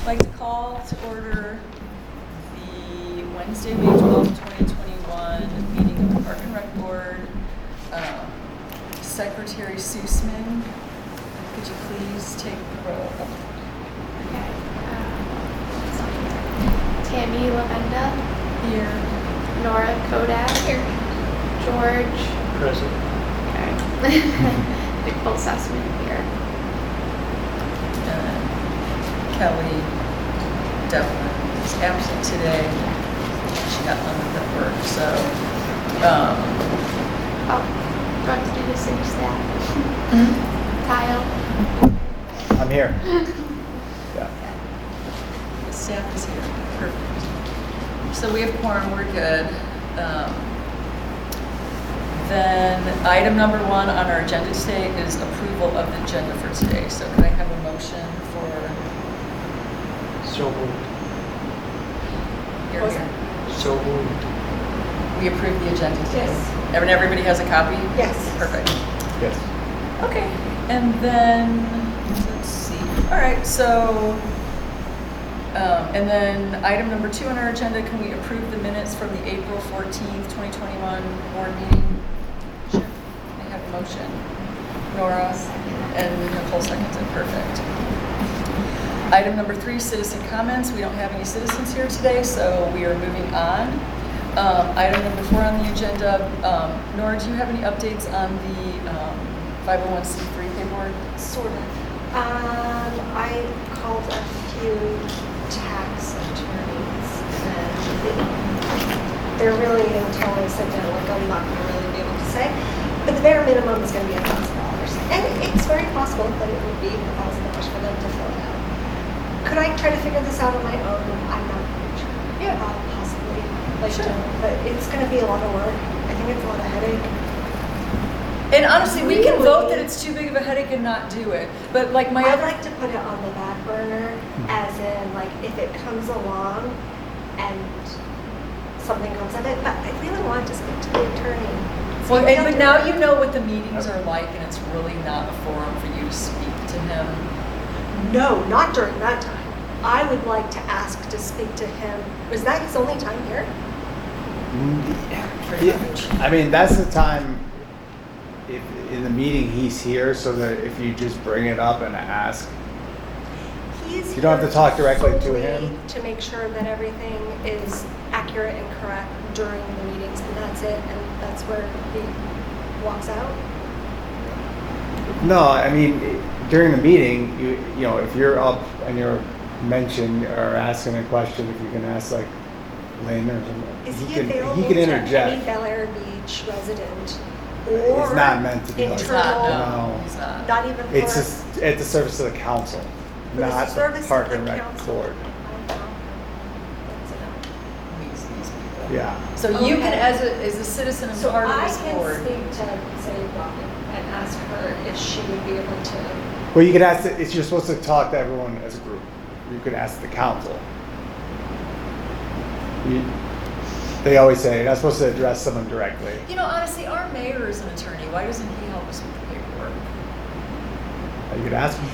like to call to order the Wednesday, May 12th, 2021 meeting of the Park and Rec Board. Secretary Sussman, could you please take the roll? Okay. Tammy Lavenda. Here. Nora Kodak. Here. George. Present. Okay. Nicole Sussman here. Kelly Devlin is absent today. She got hung up at work, so. Do I have to do the city staff? Kyle. I'm here. Yeah. The staff is here. Perfect. So we have quorum, we're good. Then item number 1 on our agenda today is approval of the agenda for today. So can I have a motion for? So moved. So moved. We approve the agenda today? Yes. And everybody has a copy? Yes. Perfect. Yes. Okay, and then, let's see. All right, so, and then item number 2 on our agenda, can we approve the minutes from the April 14th, 2021 board meeting? Sure. I have a motion. Nora and Nicole seconds it. Perfect. Item number 3, citizen comments. We don't have any citizens here today, so we are moving on. Item number 4 on the agenda. Nora, do you have any updates on the 501c3 paperwork? Sort of. I called a few tax attorneys and they're really, until I sit down, like I'm not gonna really be able to say, but the bare minimum is gonna be $1,000. And it's very possible that it would be $1,000 for them to fill it out. Could I try to figure this out on my own? I'm not quite sure. Yeah. Possibly. Sure. But it's gonna be a lot of work. I think it's a lot of headache. And honestly, we can Really? vote that it's too big of a headache and not do it. But like my I'd other, like to put it on the back burner, as in, like, if it comes along and something comes of it, but I really want to speak to the attorney. well, Speak and, to but the now attorney. you know what the meetings are like, and it's really not a forum for you to speak to him. No, not during that time. I would like to ask to speak to him. Was that his only time here? Pretty Yeah, much. I mean, that's the time, if in the meeting, he's here, so that if you just bring it up and ask. He's You don't have to here talk directly to solely him? to make sure that everything is accurate and correct during the meetings, and that's it, and that's where he walks out. No, I mean, during the meeting, you know, if you're up and you're mentioned or asking a question, if you can ask like Lynn or something, Is he he can available he can to any interject. Bel Air Beach resident? It's not meant to be like He's that. not, internal, no, he's not. not even for... It's just at the service of the council, for the not service the of Park the and Rec council. Board. That's enough. These people. Yeah. So you can, Okay. as a citizen and So part of I this board. can speak to, say, Robin, and ask her if she would be able to... Well, you could ask. It's you're supposed to talk to everyone as a group. You could ask the council. They always say you're not supposed to address someone directly. You know, honestly, our mayor is an attorney. Why doesn't he help us with the paperwork? You could ask them.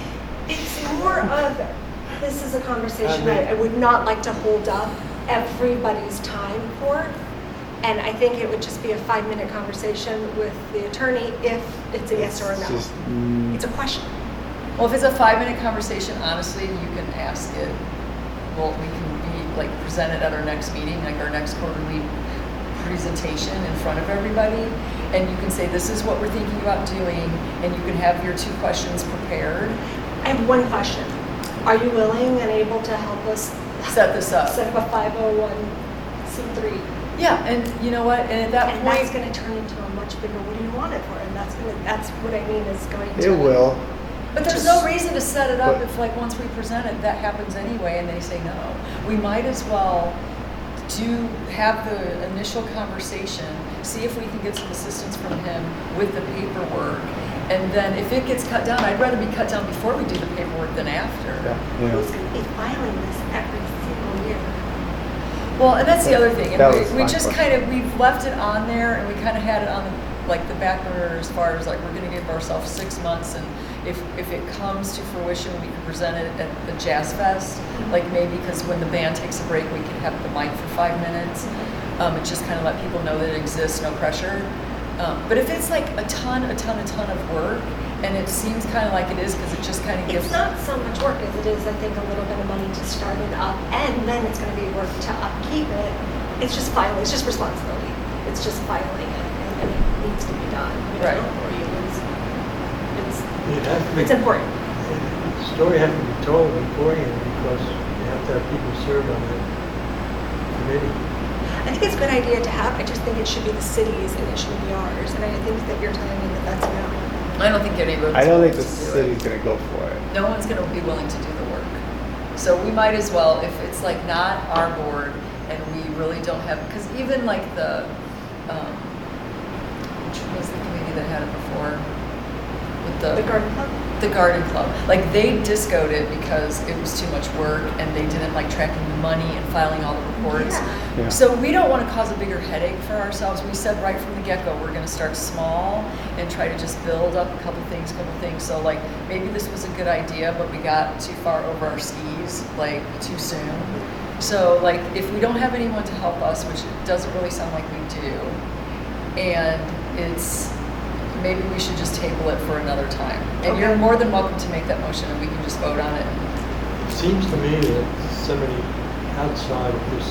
It's more of, this is a conversation I mean- I would not like to hold up everybody's time for. And I think it would just be a 5-minute conversation with the attorney if it's a yes or a It's no. just, It's a question. Well, if it's a 5-minute conversation, honestly, you can ask it. Well, we can be like presented at our next meeting, like our next quarterly presentation in front of everybody. And you can say, this is what we're thinking about doing. And you can have your 2 questions prepared. I have one question. Are you willing and able to help us Set this up. set up a 501c3? Yeah, and you know what? And at that And that's point, going to turn into a much bigger, what do you want it for? And that's what I mean is going to... it will. but there's just- no reason to set it up but- if like once we present it, that happens anyway and they say no. We might as well have the initial conversation, see if we can get some assistance from him with the paperwork. And then if it gets cut down, I'd rather be cut down before we do the paperwork than after. Yeah. You know. Who's going to be filing this every single year? Well, and that's the other thing. That And was we my just question. kind of, we've left it on there and we kind of had it on like the back burner as far as like we're going to give ourselves 6 months and if it comes to fruition, we can present it at the Jazz Fest, like maybe because when the band takes a break, we can have the mic for 5 minutes. And just kind of let people know that it exists, no pressure. But if it's like a ton of work, and it seems kind of like it is because it just kind of gives. It's not so much work as it is, I think, a little bit of money to start it up, and then it's going to be work to upkeep it. It's just filing, it's just responsibility. It's just filing it, and it needs to be done. You Right. know, or you lose. It has to be, It's important. the story has to be told beforehand because you have to have people serve on the committee. I think it's a good idea to have. I just think it should be the city's and it shouldn't be ours. And I think that you're telling me that that's no. I don't think anyone's. I don't think the willing to do it. city's gonna go for it. No one's going to be willing to do the work. So we might as well, if it's like not our board and we really don't have, because even like which was the committee that had it before? With The garden club. The garden club. Like they discoed it because it was too much work and they didn't like tracking the money and filing all the reports. Yeah. Yeah. So we don't want to cause a bigger headache for ourselves. We said right from the get-go, we're going to start small and try to just build up a couple things. So like maybe this was a good idea, but we got too far over our skis, like too soon. So like if we don't have anyone to help us, which it doesn't really sound like we do, and it's, maybe we should just table it for another time. And you're Okay. more than welcome to make that motion and we can just vote on it. It seems to me that somebody outside of this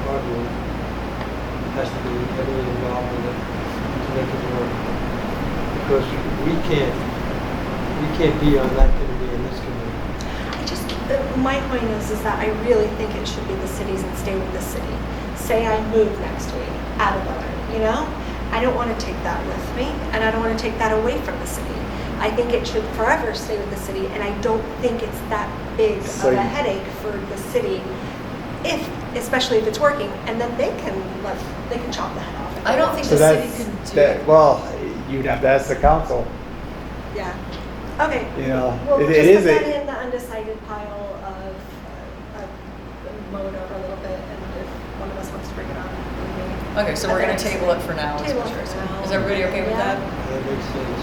hardware has to be heavily involved in it to make it work. Because we can't be on that committee and this committee. I just, my point is that I really think it should be the cities and stay with the city. Say I move next week out of Lebanon, you know? I don't want to take that with me, and I don't want to take that away from the city. I think it should forever stay with the city, and I don't think it's that big So of a you- headache for the city, especially if it's working, and then they can chop the head off. if I they don't want think to. So the city that's, can do that, it. well, you'd have to ask the council, Yeah. Okay. you know, Well, it just is put that a, in the undecided pile of mowed over a little bit, and if one of us wants to bring it on, we may. Okay, so we're going to table it for now. is Table what it you're for saying. now. Is everybody okay with Yeah. that? That makes sense.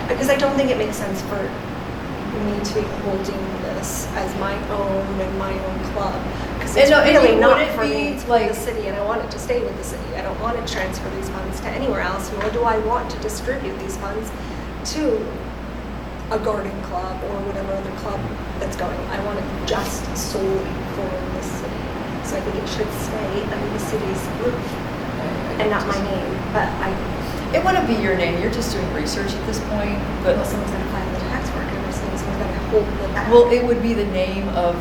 Because I don't think it makes sense for me to be holding this as my own and my own club. Because And it's no, and really it not wouldn't for me, be it's for like- the city, and I want it to stay with the city. I don't want to transfer these funds to anywhere else, nor do I want to distribute these funds to a garden club or whatever other club that's going. I want it just solely for the city. So I think it should stay under the city's roof and not my name, but It wouldn't be your name. You're just doing research at this point. But well, someone's gonna file the tax record or someone's gonna hold the back. well, it would be the name of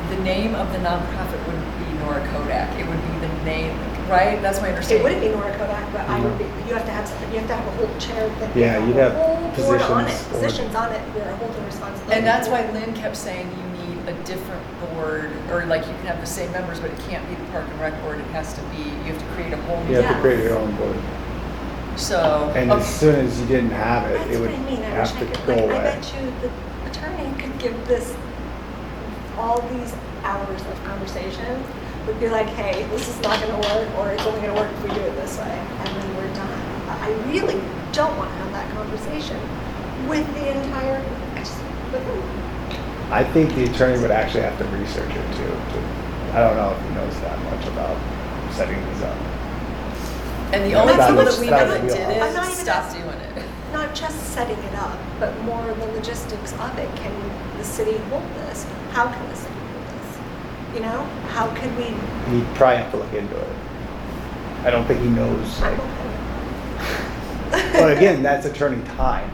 the name of the nonprofit wouldn't be Nora Kodak. It would be the name, right? That's my It understanding. wouldn't be Nora Kodak, but I would be, you have to have something, you have to have a whole chair that. Yeah, you'd a have whole board on it, positions or- positions on it, where a holding responsibility. And that's why Lynn kept saying you need a different board, or like you can have the same members, but it can't be the Park and Rec board. It has to be, you have to create a whole you new. have to Yeah. create your own board. So, And as okay. soon as you didn't have it, That's it would what I mean, I have wish I to could, go like, I away. bet you the attorney could give this, all these hours of conversation, would be like, hey, this is not gonna work, or it's only gonna work if we do it this way, and then we're done. But I really don't wanna have that conversation with the entire, with them. I think the attorney would actually have to research it too. I don't know if he knows that much about setting these up. And the Yeah, only that people was- that we that know was that did real. I'm not it even stopped asking- doing it. Not just setting it up, but more the logistics of it. Can the city hold this? How can the city hold this? You know, how could we, He'd probably have to look into it. I don't think he knows, I'm like, okay. but again, that's attorney time.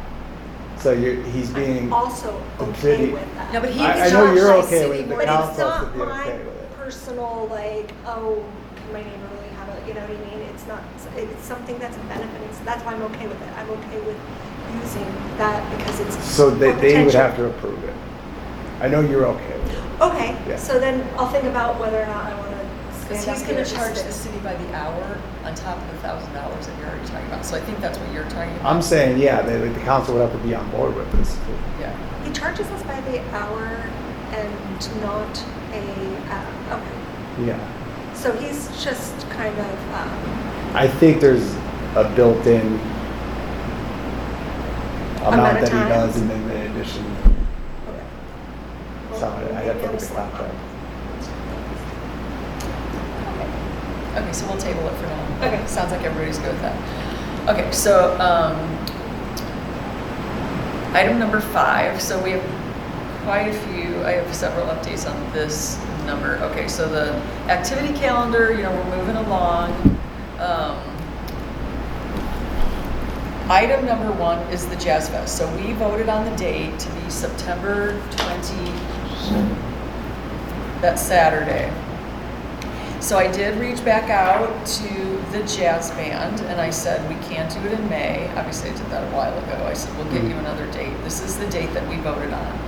So he's being, Also the okay city- with that. No, but he- I it's know not you're my okay city with it, the board. But it's council not should be my okay with it. personal, like, oh, can my neighbor really have a, you know what I mean? It's not, it's something that's a benefit. That's why I'm okay with it. I'm okay with using that because it's. So they would potential. have to approve it. I know you're okay with it. Okay, Yeah. so then I'll think about whether or not I want to Because stand he's up gonna here charge just the to- city by the hour on top of the $1,000 that you're already talking about. So I think that's what you're talking about. I'm saying, yeah, the council would have to be on board with this. Yeah. He charges us by the hour and not okay. Yeah. So he's just kind of, I think there's a built-in amount of that he time? does and then the addition. Okay. So Well, I maybe have to I'll look at slip that. up. Okay, so we'll table it for now. Okay. Sounds like everybody's good with that. Okay, so, item number 5, so we have quite a few, I have several updates on this number. Okay, so the activity calendar, you know, we're moving along. Item number 1 is the Jazz Fest. So we voted on the date to be September 20, that's Saturday. So I did reach back out to the jazz band and I said, we can't do it in May. Obviously I did that a while ago. I said, we'll get you another date. This is the date that we voted on.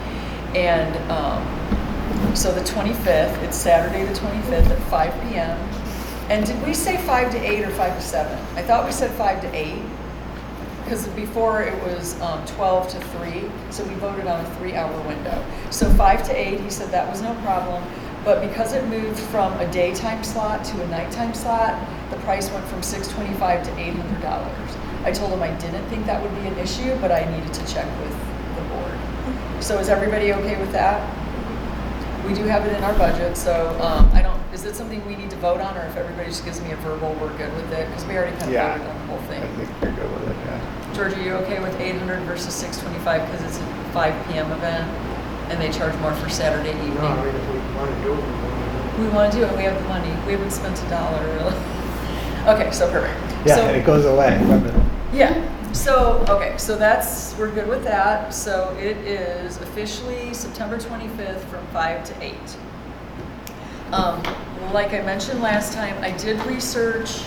And so the 25th, it's Saturday the 25th at 5 p.m. And did we say 5 to 8 or 5 to 7? I thought we said 5 to 8 because before it was 12 to 3. So we voted on a 3-hour window. So 5 to 8, he said that was no problem. But because it moved from a daytime slot to a nighttime slot, the price went from $625 to $800. I told him I didn't think that would be an issue, but I needed to check with the board. So is everybody okay with that? We do have it in our budget, so is it something we need to vote on, or if everybody just gives me a verbal, we're good with it? Because we already kind of Yeah. voted on the whole I thing. think you're good with it, yeah. George, are you okay with 800 versus 625 because it's a 5 p.m. event and they charge more for Saturday evening? No, I mean, if we want to do it, we want to do it. We want to do it. We have the money. We haven't spent $1 really. Okay, so perfect. Yeah, So, and it goes away. Remember? yeah. So okay, so we're good with that. So it is officially September 25th from 5 to 8. Like I mentioned last time, I did research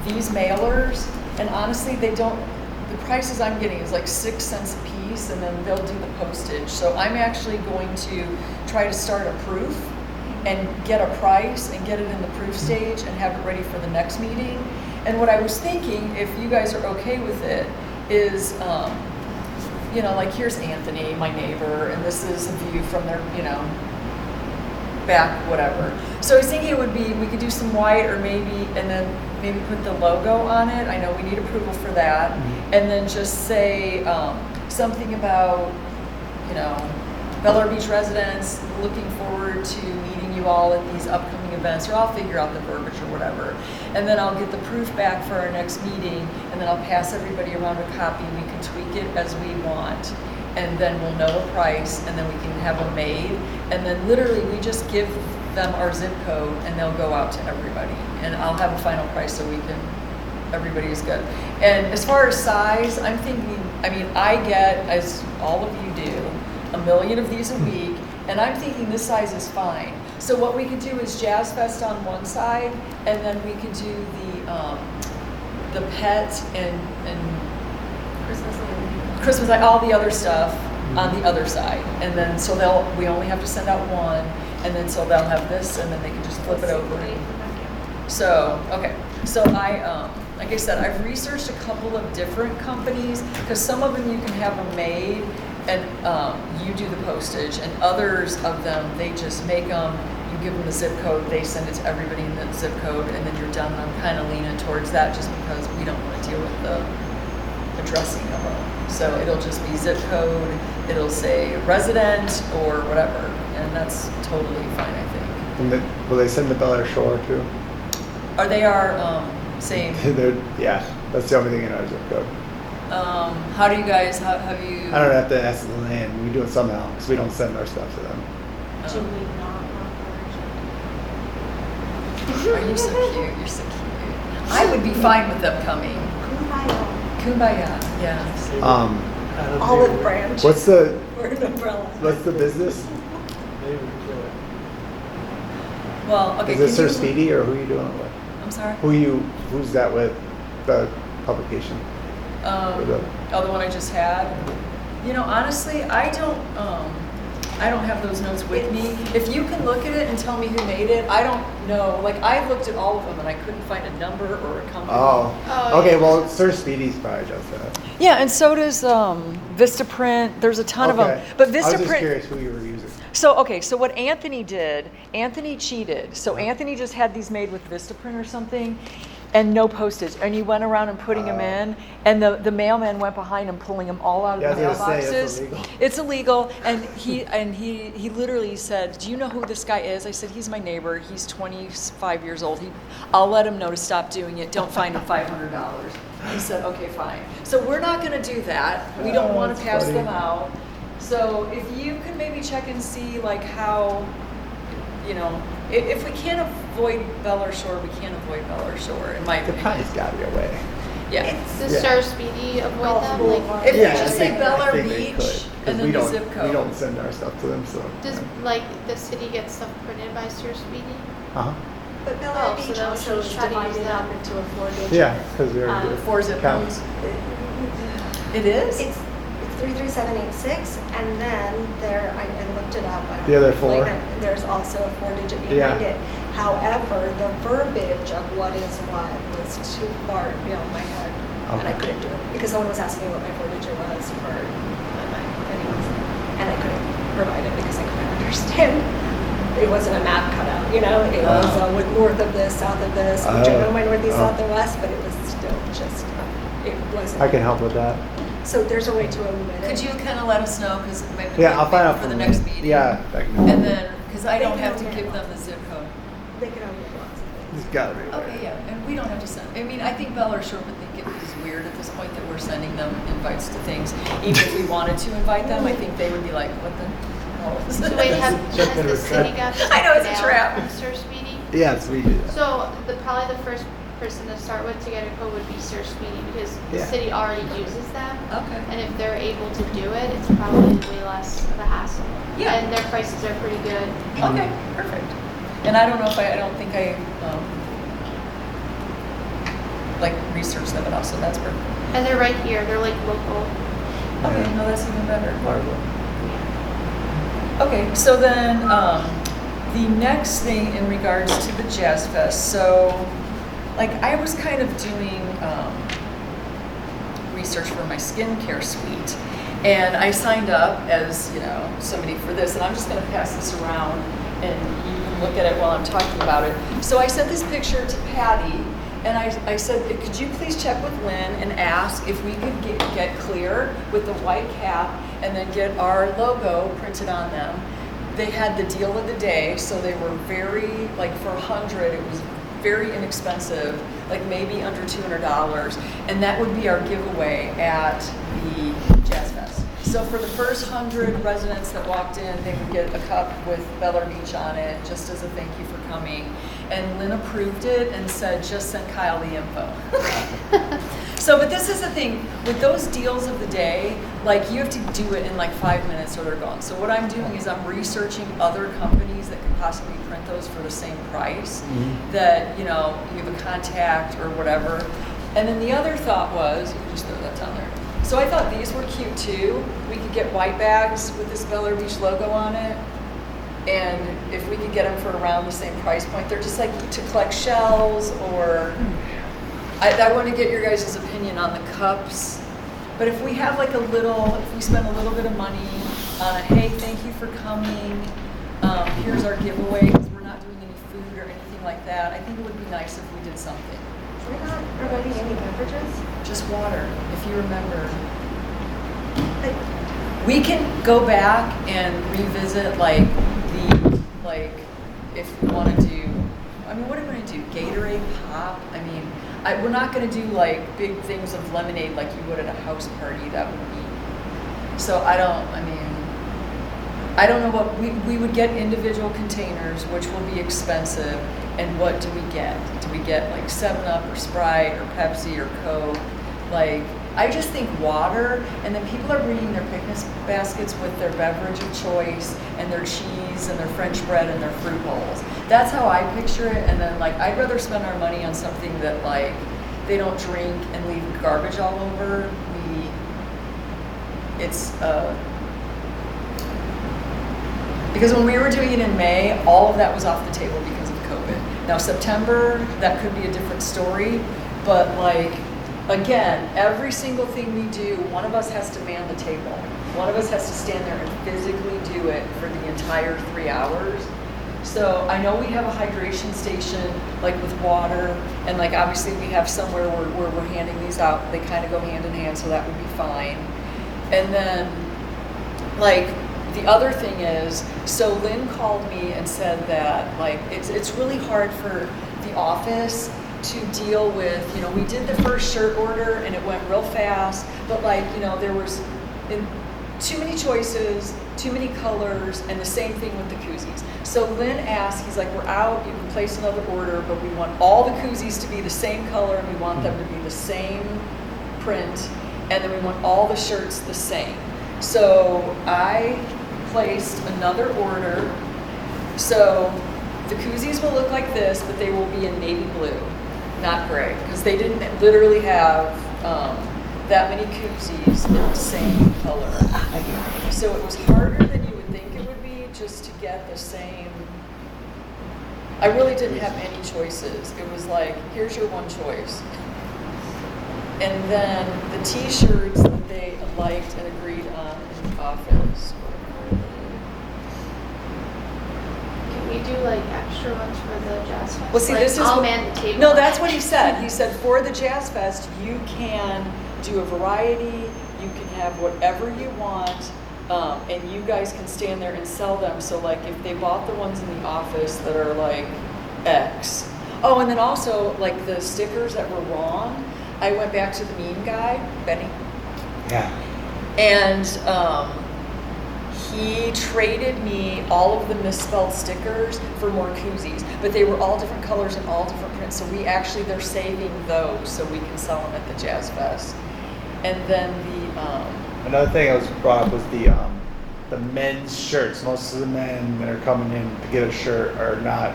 these mailers, and honestly, they don't. The prices I'm getting is like 6 cents a piece, and then they'll do the postage. So I'm actually going to try to start a proof and get a price and get it in the proof stage and have it ready for the next meeting. And what I was thinking, if you guys are okay with it, is, you know, like here's Anthony, my neighbor, and this is a view from their, you know, back, whatever. So I was thinking it would be, we could do some white or maybe, and then maybe put the logo on it. I know we need approval for that. And then just say something about, you know, Bel Air Beach residents looking forward to meeting you all at these upcoming events, or I'll figure out the verbiage or whatever. And then I'll get the proof back for our next meeting, and then I'll pass everybody around a copy. We can tweak it as we want. And then we'll know a price, and then we can have them made. And then literally we just give them our zip code and they'll go out to everybody. And I'll have a final price so we can, everybody is good. And as far as size, I'm thinking, I mean, I get, as all of you do, 1 million of these a week, and I'm thinking this size is fine. So what we could do is Jazz Fest on one side, and then we could do the pet and Christmas, like all the other stuff on the other side. And then, so we only have to send out one, and then so they'll have this, and then they can just flip it over. So, okay, so like I said, I've researched a couple of different companies, because some of them you can have them made, and you do the postage, and others of them, they just make them, you give them the zip code, they send it to everybody in the zip code, and then you're done. I'm kind of leaning towards that just because we don't want to deal with the addressing of them. So it'll just be zip code, it'll say resident or whatever, and that's totally fine, I think. And will they send the Bel Air Shore too? Or they are same. Yeah, that's the only thing in our zip code. How do you guys, how have you? I don't have to ask the land. We do it somehow because we don't send our stuff to them. Are you so cute? You're so cute. I would be fine with them coming. Kumbaya, yeah. Adam, Olive maybe- branch. What's the Or an umbrella. business? Maybe we do it. Well, okay. Is this can Sir you- Speedy or who are you doing it with? I'm sorry? Who's that with? The publication? Or the- Oh, the one I just had? You know, honestly, I don't have those notes with me. If you can look at it and tell me who made it, I don't know. Like, I've looked at all of them and I couldn't find a number or a company. Oh. Oh, Okay, yeah. well, Sir Speedy's probably does that. Yeah, and so does Vistaprint. There's a ton of them. Okay. But I was just Vistaprint. curious who you were using. So, okay, so what Anthony did, Anthony cheated. So Anthony just had these made with Vistaprint or something. and no postage. And you went around and putting them in, and the mailman went behind him, pulling them all out of Yeah, the I was gonna say, mailboxes. it's illegal. It's illegal. And he literally said, "Do you know who this guy is?" I said, "He's my neighbor. He's 25 years old. I'll let him know to stop doing it. Don't fine him $500." He said, "Okay, fine." So we're not going to do that. We don't Oh, want that's to pass funny. them out. So if you could maybe check and see like how, you know, if we can't avoid Bella Shore, we can't avoid Bella Shore, in my There opinion. probably's gotta be a way. Yeah. It's Does Yeah. Star Speedy avoid Golf them? Boulevard. If Yeah, you I just say think- Bel I Air think they Beach could, 'cause and we then the don't- zip code. We don't send our stuff to them, so. Does like the city get stuff printed by Star Speedy? Uh-huh. But Bel Oh, Air so Beach then we also should is try to use divided that. up into a 4-digit. Yeah, because they're. Um, 4 zip counts. codes. It is? It's 33786, and then I looked it up. I don't The other know, 4? like, there's also a 4-digit Yeah. behind it. However, the verbiage of what is what was too far beyond my head, and I Okay. couldn't do it because someone was asking me what my 4-digit was for my anyways, and I couldn't provide it because I couldn't understand. It wasn't a map cutout, you know. It was with north of this, south of this, which I know my northeast, Oh. south, and west, but it was still just it wasn't. I can help with that. So there's a way to omit it. Could you kind of let us know, because maybe Yeah, I'll find out for the from next them. meeting? Yeah, I can. And then, because I They don't can have to omit give them lots. the zip code. They can omit lots of things. There's gotta be a way. Okay, yeah, and we don't have to send, I mean, I think Bel Air Shore would think it was weird at this point that we're sending them invites to things. Even if we wanted to invite them, I think they would be like, what the hell is So this? wait, has Check the the city receipt. got I know, it's a mail trap. from Star Speedy? Yes, we do that. So probably the first person to start with to get a code would be Star Speedy because the Yeah. city already uses them. Okay. And if they're able to do it, it's probably way less of a hassle. Yeah. And their prices are pretty good. Okay, perfect. And I don't know if I don't think I, like, researched them enough, so that's perfect. And they're right here. They're like local. Okay, no, that's even better. Marvel. Okay, so then the next thing in regards to the Jazz Fest, so like I was kind of doing research for my skincare suite, and I signed up as somebody for this, and I'm just going to pass this around, and you can look at it while I'm talking about it. So I sent this picture to Patty. And I said, could you please check with Lynn and ask if we could get clear with the white cap and then get our logo printed on them. They had the deal of the day, so they were very, like for 100, it was very inexpensive, like maybe under $200. And that would be our giveaway at the Jazz Fest. So for the first 100 residents that walked in, they would get a cup with Bel Air Beach on it, just as a thank you for coming. And Lynn approved it and said, just send Kyle the info. So, but this is the thing, with those deals of the day, like you have to do it in like 5 minutes or they're gone. So what I'm doing is I'm researching other companies that could possibly print those for the same price, that, you have a contact or whatever. And then the other thought was, you can just throw that down there. So I thought these were cute too. We could get white bags with this Bel Air Beach logo on it. And if we could get them for around the same price point, they're just like to collect shells, or I want to get your guys' opinion on the cups. But if we have like if we spend a little bit of money on a, hey, thank you for coming, here's our giveaway, because we're not doing any food or anything like that, I think it would be nice if we did something. We're not providing any beverages. Just water, if you remember. Like, We can go back and revisit if we want to do, what are we going to do? Gatorade Pop? We're not going to do like big things of lemonade like you would at a house party. That would be, so I don't know what, we would get individual containers, which will be expensive. And what do we get? Do we get like 7-Up or Sprite or Pepsi or Coke? I just think water, and then people are bringing their picnic baskets with their beverage of choice and their cheese and their French bread and their fruit bowls. That's how I picture it. And then I'd rather spend our money on something that they don't drink and leave garbage all over. Because when we were doing it in May, all of that was off the table because of COVID. Now September, that could be a different story, but again, every single thing we do, one of us has to man the table. One of us has to stand there and physically do it for the entire 3 hours. So I know we have a hydration station, like with water, and like obviously we have somewhere where we're handing these out. They kind of go hand in hand, so that would be fine. And then, like, the other thing is, so Lynn called me and said that, like, it's really hard for the office to deal with, you know, we did the first shirt order and it went real fast, but like, you know, there was too many choices, too many colors, and the same thing with the koozies. So Lynn asked, he's like, we're out, you can place another order, but we want all the koozies to be the same color and we want them to be the same print, and then we want all the shirts the same. So I placed another order. So the koozies will look like this, but they will be in navy blue, not gray, because they didn't literally have that many koozies in the same color. So it was harder than you would think it would be just to get the same. I really didn't have any choices. It was like, here's your one choice. And then the t-shirts that they liked and agreed on in the office. Can we do like extra ones for the Jazz Fest? Well, see, Like, this is I'll what- man the table. No, that's what he said. He said for the Jazz Fest, you can do a variety, you can have whatever you want, and you guys can stand there and sell them. So like if they bought the ones in the office that are like X. Oh, and then also like the stickers that were wrong, I went back to the meme guy, Benny, Yeah. and he traded me all of the misspelled stickers for more koozies, but they were all different colors and all different prints. So they're saving those so we can sell them at the Jazz Fest. And then Another thing that was brought up was the men's shirts. Most of the men that are coming in to get a shirt are not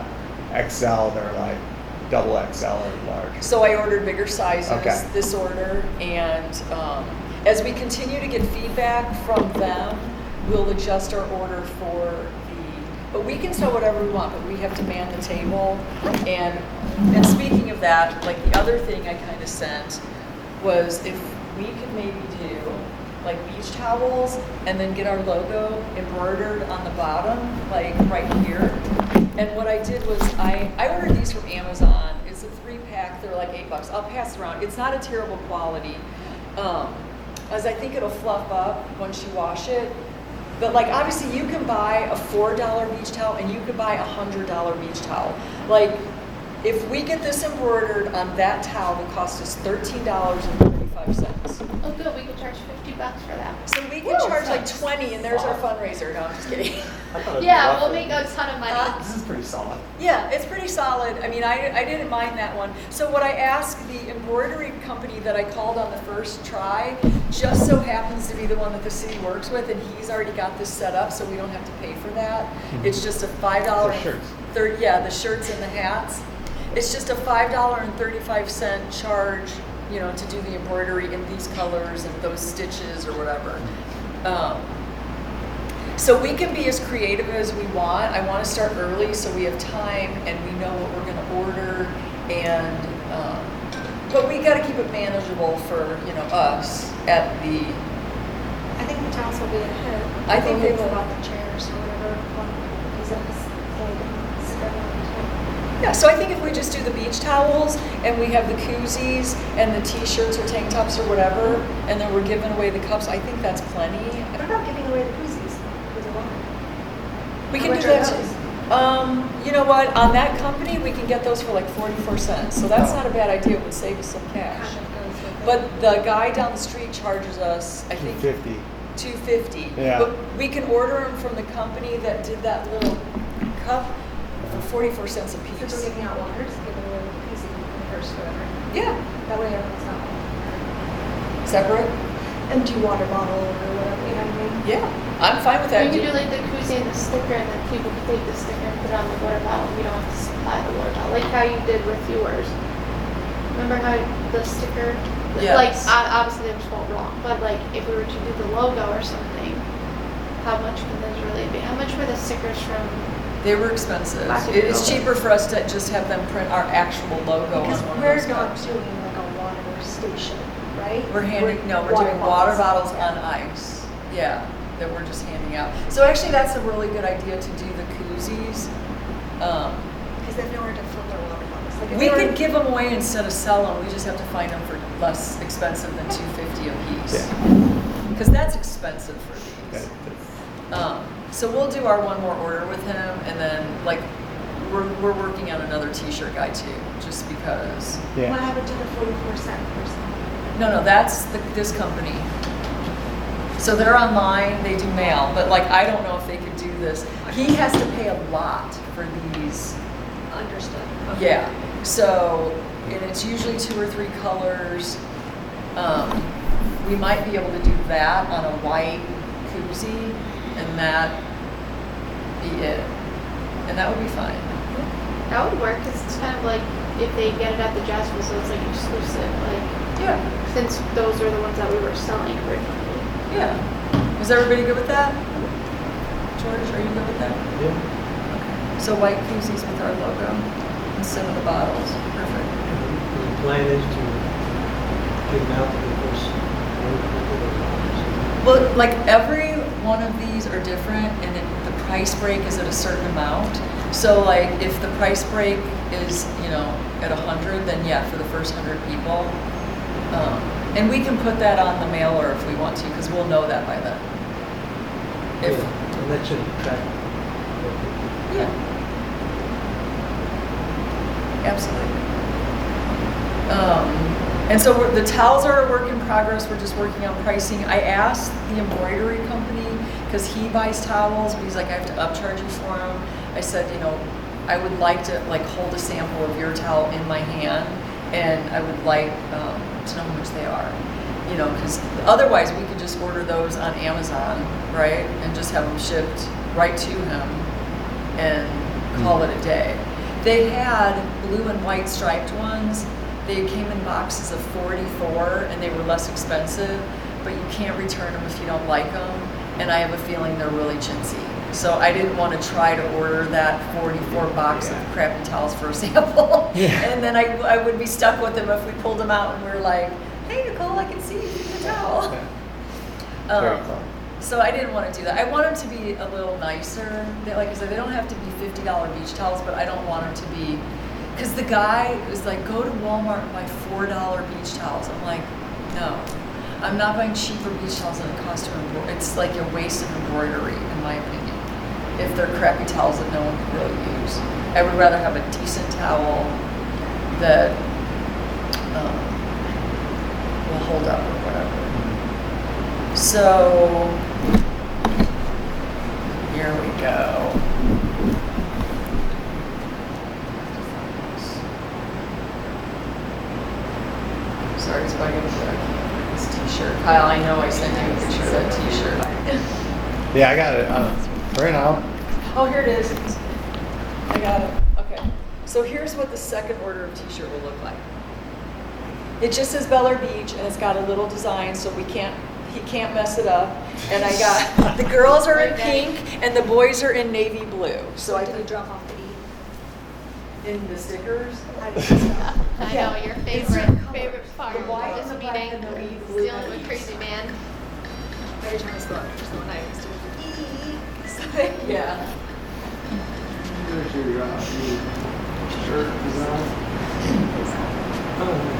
XL, they're like double XL or large. so I ordered bigger sizes Okay. this order, and as we continue to get feedback from them, we'll adjust our order for but we can sell whatever we want, but we have to man the table. And speaking of that, like the other thing I kind of sent was if we could maybe do like beach towels and then get our logo embroidered on the bottom, like right here. And what I did was I ordered these from Amazon. It's a 3-pack, they're like $8. I'll pass it around. It's not a terrible quality. As I think it'll fluff up once you wash it. But like obviously you can buy a $4 beach towel and you could buy a $100 beach towel. Like if we get this embroidered on that towel, it costs us $13.35. Oh, good. We could charge $50 for that. So we can charge like 20, and there's our fundraiser. No, I'm just kidding. I thought it was Yeah, rougher. we'll make a ton of money. This is pretty solid. Yeah, it's pretty solid. I mean, I didn't mind that one. So what I asked the embroidery company that I called on the first try, just so happens to be the one that the city works with, and he's already got this set up, so we don't have to pay for that. It's just a $5. The shirts. Yeah, the shirts and the hats. It's just a $5.35 charge, you know, to do the embroidery in these colors and those stitches or whatever. So we can be as creative as we want. I want to start early so we have time and we know what we're going to order, and but we got to keep it manageable for, you know, us at the. I think the towels will be a hit. I think they will. About the chairs or whatever, because it was like spread out. Yeah, so I think if we just do the beach towels and we have the koozies and the t-shirts or tank tops or whatever, and then we're giving away the cups, I think that's plenty. What about giving away the koozies? With the water? We How can much do are that those? too. You know what? On that company, we can get those for like 44 cents. So that's not a bad idea. It would save us some cash. Kind of goes with it. But the guy down the street charges us, I think, $250. $2.50. Yeah. But we can order them from the company that did that little cup for 44 cents a Since we're piece. giving out waters, giving away the koozie first, whatever. Yeah, That way everyone's not. separate. Empty water bottle or whatever, you know what I mean? Yeah, I'm fine with that. We could do like the koozie and the sticker, and then people could take the sticker and put it on the water bottle. We don't have to supply the water bottle, like how you did with yours. Remember how the sticker, like Yes. obviously it was spelled wrong, but like if we were to do the logo or something, how much could those really be? How much were the stickers from? They were expensive. I could It's go with- cheaper for us to just have them print our actual logo Because on one of we're those not cups. doing like a water station, right? We're doing water bottles on ice. Yeah, that we're just handing out. So actually, that's a really good idea to do the koozies Because they have nowhere to fill their water bottles. Like if We they were- could give them away instead of sell them, we just have to find them for less expensive than $2.50 a piece. Yeah. Because that's expensive for That- these. that's- So we'll do our one more order with him, and then, like, we're working on another t-shirt guy too, just because. What Yeah. happened to the 44-cent person? No, that's this company. So they're online, they do mail, but like, I don't know if they could do this. He has to pay a lot for these. Understood. Yeah, so, and it's usually 2 or 3 colors. We might be able to do that on a white koozie, and that be it. And that would be fine. That would work, 'cause it's kind of like if they get it at the Jacksonville, so it's like exclusive, like, Yeah, since those are the ones that we were selling originally. yeah. Is everybody good with that? George, are you good with that? Yeah. Okay. So white koozies with our logo instead of the bottles. Perfect. And the plan is to get them out to the first 100 people that want. Well, like every one of these are different, and the price break is at a certain amount. So like if the price break is, at 100, then yeah, for the first 100 people. And we can put that on the mailer if we want to, because we'll know that by then. Yeah, If, and that should attract more people. yeah. Absolutely. And so the towels are a work in progress. We're just working on pricing. I asked the embroidery company, because he buys towels, but he's like, I have to upcharge you for them. I said, I would like to like hold a sample of your towel in my hand, and I would like to know how much they are. Because otherwise we could just order those on Amazon, right? And just have them shipped right to him and call it a day. They had blue and white striped ones. They came in boxes of 44, and they were less expensive, but you can't return them if you don't like them. And I have a feeling they're really chintzy. So I didn't want to try to order that 44 box of crappy towels for a sample. Yeah. And then I would be stuck with them if we pulled them out and we were like, hey, Nicole, I can see you through the towel. Very Um, cool. So I didn't want to do that. I want them to be a little nicer. Like I said, they don't have to be $50 beach towels, but I don't want them to be, because the guy was like, go to Walmart and buy $4 beach towels. I'm like, no, I'm not buying cheaper beach towels than it costs to embroider. It's like a waste of embroidery, in my opinion, if they're crappy towels that no one can really use. I would rather have a decent towel that will hold up or whatever. So, here we go. Sorry, it's bugging me that I can't find this t-shirt. Kyle, I know I sent you a picture of that t-shirt. Yeah, I got it. Right now. Oh, here it is. I got it. Okay. So here's what the second order of t-shirt will look like. It just says Beller Beach, and it's got a little design, so he can't mess it up. And I got, the girls are in pink, and the boys are in navy blue. So I did you did drop off the E? in the stickers. I didn't see that. I Yeah. know, your It's your favorite color. part The of white this and the black meeting and the is blue dealing with ones. crazy man. Every time I spell it, there's the one I used to E. Yeah. Here's your shirt design. Oh,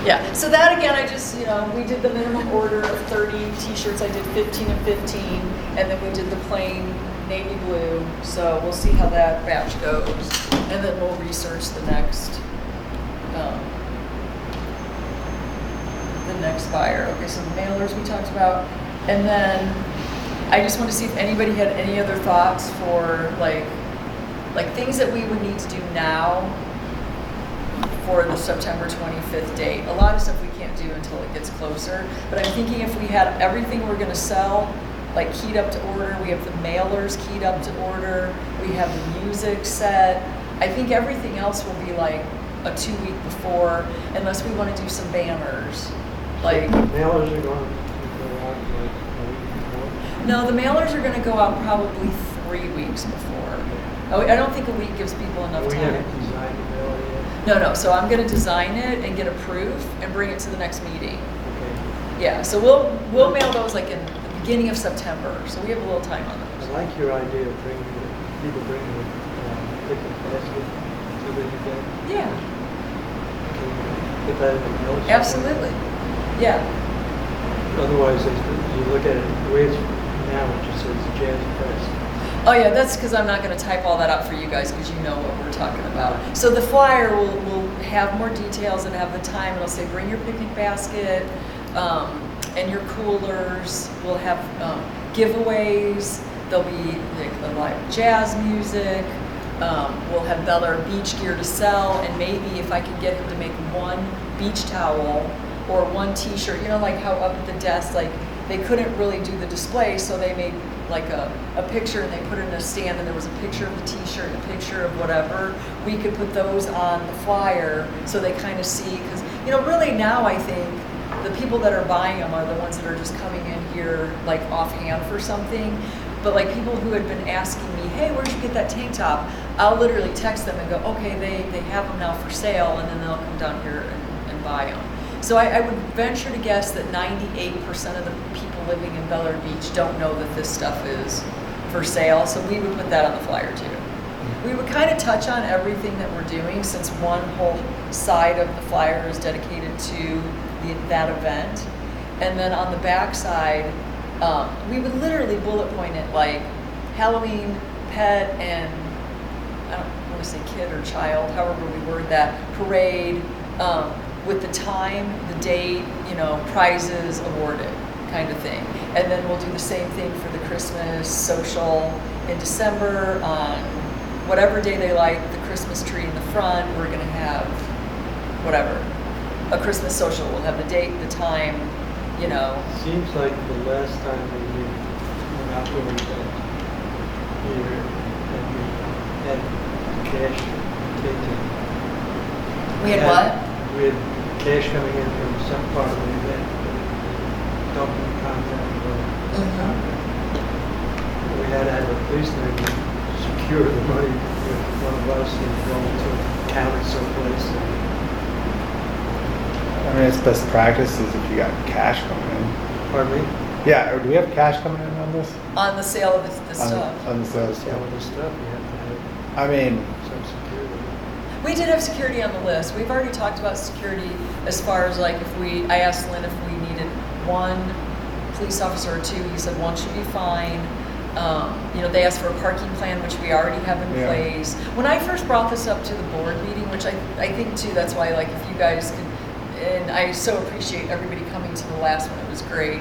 Yeah, so that again, I just, we did the minimum order of 30 t-shirts. I did 15 and 15, and then we did the plain navy blue. So we'll see how that batch goes. And then we'll research the next buyer. Okay, so the mailers we talked about. And then I just want to see if anybody had any other thoughts for like things that we would need to do now for the September 25th date. A lot of stuff we can't do until it gets closer, but I'm thinking if we had everything we're gonna sell, like keyed up to order, we have the mailers keyed up to order, we have the music set, I think everything else will be like a 2 week before, unless we wanna do some banners. Like, mailers are going to go out like a week before. no, the mailers are gonna go out probably 3 weeks before. Oh, I don't think a week gives people enough We time. haven't designed the mailer yet. No, so I'm gonna design it and get a proof and bring it to the next meeting. Okay. Yeah, so we'll mail those like in the beginning of September, so we have a little time on I those. like your idea of people bringing picnic basket so that you can Yeah, put that in the notes? absolutely. Yeah, Otherwise, you look at it, the way it's now, it just says Jazz Fest. oh yeah, that's because I'm not going to type all that out for you guys because you know what we're talking about. So the flyer will have more details and have the time. It'll say bring your picnic basket and your coolers. We'll have giveaways. There'll be like a live jazz music. We'll have Bel Air beach gear to sell, and maybe if I could get him to make one beach towel or one T-shirt, you know, like how up at the desk, like they couldn't really do the display, so they made like a picture and they put it in a stand, and there was a picture of the T-shirt and a picture of whatever. We could put those on the flyer so they kind of see, because you know, really now I think the people that are buying them are the ones that are just coming in here like offhand for something. But like people who had been asking me, hey, where'd you get that tank top? I'll literally text them and go, okay, they have them now for sale, and then they'll come down here and buy them. So I would venture to guess that 98% of the people living in Bel Air Beach don't know that this stuff is for sale. So we would put that on the flyer too. We would kind of touch on everything that we're doing, since one whole side of the flyer is dedicated to that event. And then on the back side, we would literally bullet point it like Halloween, pet, and I don't want to say kid or child, however we word that, parade, with the time, the date, you know, prizes awarded kind of thing. And then we'll do the same thing for the Christmas social in December on whatever day they like, the Christmas tree in the front. We're going to have whatever, a Christmas social. We'll have the date, the time, you know. Seems like the last time we went out to an event here and we had cash taken. We had what? We had cash coming in from some part of the event, dumping content. We had to have a policeman secure the money with one of us and go to count it someplace. I mean, it's best practices if you got cash coming in. Pardon me? Yeah, or do we have cash coming in on this? On the sale of the On stuff. on the sales Yeah, stuff? with this stuff, you have to have I mean, some security. We did have security on the list. We've already talked about security as far as like I asked Lynn if we needed one police officer or two. He said one should be fine. You know, they asked for a parking plan, which we already have in Yeah. place. When I first brought this up to the board meeting, which I think too, that's why like if you guys could, and I so appreciate everybody coming to the last one, it was great.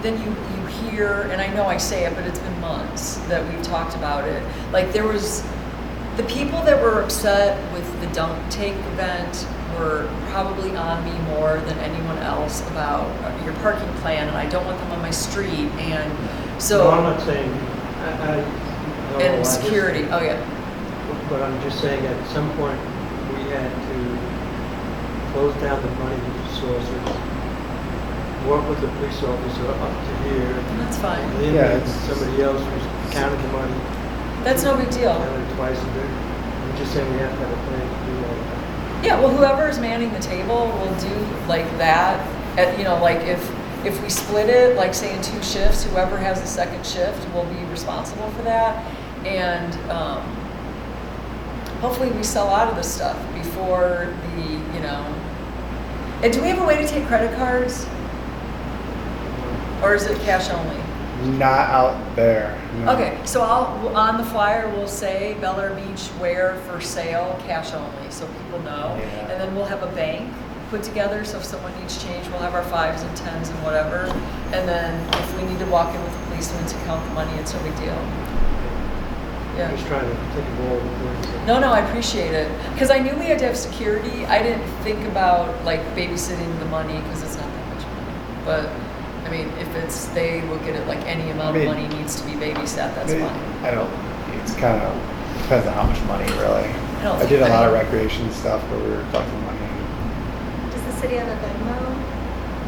Then you hear, and I know I say it, but it's been months that we've talked about it. Like there was, the people that were upset with the Don't Take event were probably on me more than anyone else about your parking plan, and I don't want them on my street, and so. No, I'm not saying, I know, I And just- security, oh yeah. But I'm just saying at some point, we had to close down the money sources, work with the police officer up to here, That's fine. and then Yeah, had it's- somebody else was counting the money, That's no big deal. counted it twice a day. I'm just saying we have to have a plan to do all that. Yeah, well, whoever is manning the table will do like that. You know, like if we split it, like say in 2 shifts, whoever has the second shift will be responsible for that. And hopefully we sell out of this stuff before the, you know. And do we have a way to take credit cards? Or is it cash only? not out there. No. Okay, so on the flyer, we'll say Bel Air Beach wear for sale, cash only, so people know. Yeah. And then we'll have a bank put together, so if someone needs change, we'll have our 5s and 10s and whatever. And then if we need to walk in with a policeman to count the money, it's no big deal. I'm Yeah. just trying to think of all the things. No, I appreciate it. Because I knew we had to have security. I didn't think about like babysitting the money because it's not that much money. But I mean, if it's, they look at it like any amount of money needs to be babysat, that's fine. I don't, it's kind of, depends on how much money, really. don't I did a think- lot of recreation stuff where we were collecting money. Does the city have a Venmo?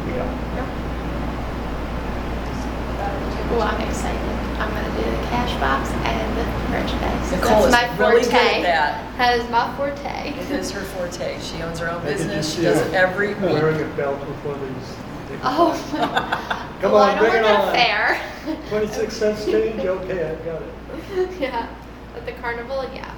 You know, No. Well, I'm excited. I'm gonna do the cash box and the merchandise. Nicole That's is my really forte. good at that. That is my forte. It is her forte. She owns her own I did business. just She does see it her every Wearing week. a belt before these. Oh. Come Well, on, I don't bring work it at a on. fair. 26 cents change? Okay, I got it. Yeah. At the carnival, yeah.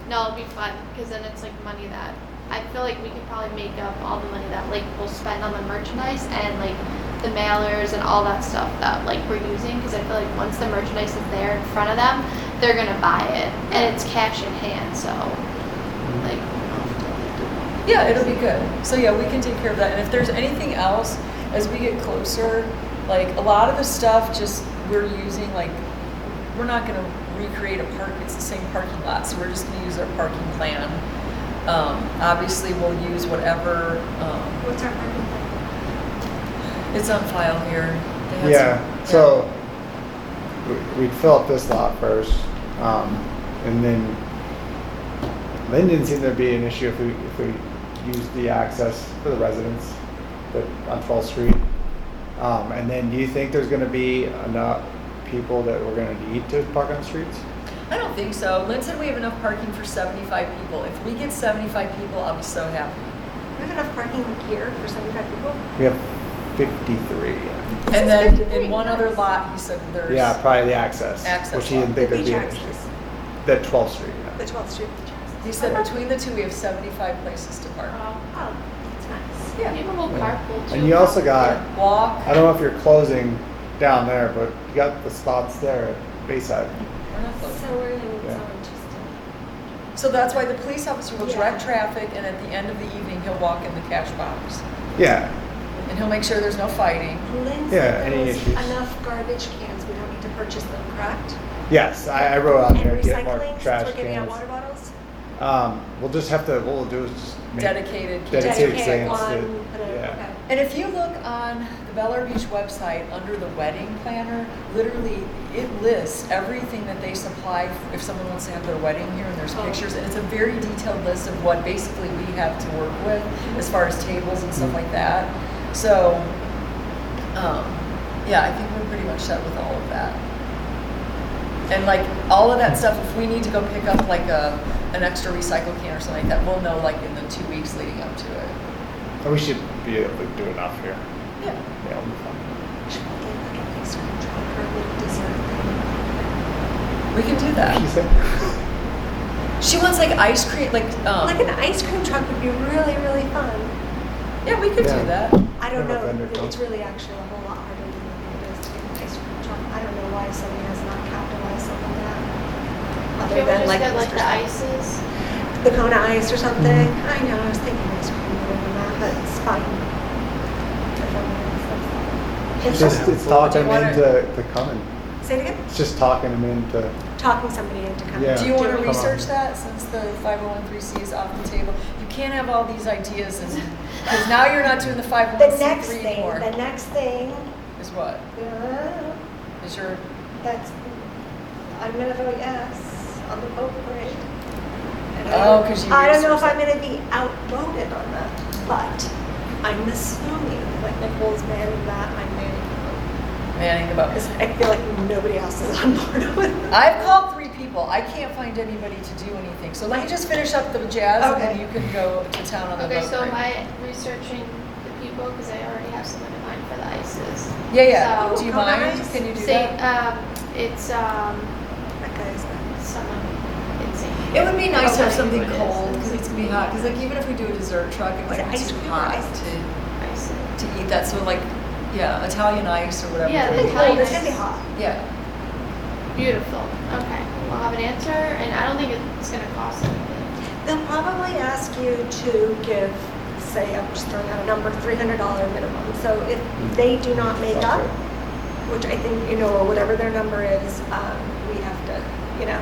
No, it'll be fun because then it's like money that I feel like we could probably make up all the money that like we'll spend on the merchandise and like the mailers and all that stuff that like we're using because I feel like once the merchandise is there in front of them, they're gonna buy it and it's cash in hand. So like. Yeah, it'll be good. So yeah, we can take care of that. And if there's anything else, as we get closer, like a lot of the stuff just we're using, like we're not gonna recreate a park, it's the same parking lot, so we're just gonna use our parking plan. Obviously we'll use whatever, What's our parking plan? it's on file here. They had Yeah, some- so we'd fill up this lot first, and then didn't seem to be an issue if we use the access for the residents on 12th Street. And then do you think there's gonna be enough people that we're gonna need to park on the streets? I don't think so. Lynn said we have enough parking for 75 people. If we get 75 people, I'll be so happy. We have enough parking here for 75 people? We have 53. And then 53, in one other nice. lot, he said there's. Yeah, probably the access. Access Which he didn't lot. think The there'd beach be an access. issue. The 12th Street, The yeah. 12th Street beach access. He said between the two, we have 75 places to park. Oh, that's nice. Yeah. People will Yeah. carpool too. And you also got, Walk. I don't know if you're closing down there, but you got the spots there at Bayside. We're not closing. So we're gonna need Yeah. someone just So that's why the police officer will Yeah. direct traffic, and at the end of the evening, he'll walk in the cash box. Yeah, And he'll make sure there's no fighting. to. Lynn Yeah, said any there was issues? enough garbage cans, we don't need to purchase them, correct? yes, I wrote on And there, get more recycling, trash since we're giving out cans. water bottles? We'll just have to, what we'll do is just make. Dedicated. Dedicated Dedicate stands one, that- put it- yeah. okay. And if you look on the Bel Air Beach website, under the wedding planner, literally, it lists everything that they supply if someone wants to have their wedding here, and there's Oh. pictures, and it's a very detailed list of what basically we have to work with as far as tables and stuff Mhm. like that. So, yeah, I think we're pretty much set with all of that. And like, all of that stuff, if we need to go pick up like an extra recycle can or something like that, we'll know like in the 2 weeks leading up to it. And we should be able to do enough here. Yeah. Yeah, it'll be fun. Should we get like an ice cream truck or a little dessert thing? We can do She that. said, She wants like ice cream, like Like an ice cream truck would be really, really fun. yeah, we could Yeah. do that. I don't Have a know, vendor but it's come. really actually a whole lot harder than it is to get an ice cream truck. I don't know why somebody has not capitalized on that. Other Can't we than just like get like the Mr. ices? The Kona ice or something. Mm-hmm. I know, I was thinking ice cream more than that, but it's fine. it's just, it's talking Do you them wanna- into coming. Say it again? It's just talking them into, Talking somebody into coming. Yeah. Do you want to Come on. research that since the 501c is off the table? You can't have all these ideas and because now you're not doing the The next 501c3 thing, anymore. the next thing, Is what? Is your that's, I'm gonna vote yes on the boat parade. And Oh, 'cause you I don't know if researched I'm gonna be outvoted on that, but I'm assuming, like Nicole's manning that, I'm manning manning the boat? because I feel like nobody else is on board with it. I've called 3 people. I can't find anybody to do anything. So let me just finish up the jazz and then Okay. you can go to town on the Okay, boat so parade. am I researching the people because I already have someone in mind for the ices? Yeah, yeah. So- Do you Kona mind? ice? Can you do Saint, that? it's That guy's someone. It's Saint. It would be nice to have I'll tell you something who it is. cold because it's gonna be hot. Because like even if we do a dessert truck, it Is might it be ice too cream or hot ice? Ice. to eat that. So like, yeah, Italian ice or whatever. Yeah, It's the gonna be cold, Italian it's gonna be ice. hot. Yeah. Beautiful. Okay, we'll have an answer, and I don't think it's gonna cost anything. They'll probably ask you to give, say, I'm just throwing out a number, $300 minimum. So if they do not make up, Okay. which I think, you know, or whatever their number is, we have to, you know,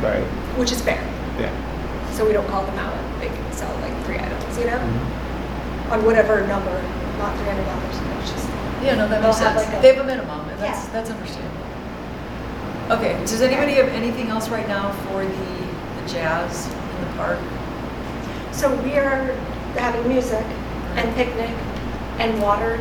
right, which is fair. yeah. So we don't call them out and they can sell like 3 items, you know, Mhm. on whatever number, not $300. It's just, Yeah, no, that They'll makes have sense. like a- They have a minimum, and Yeah. that's understandable. Okay, does anybody have anything else right now for the jazz in the park? so we are having music and picnic and water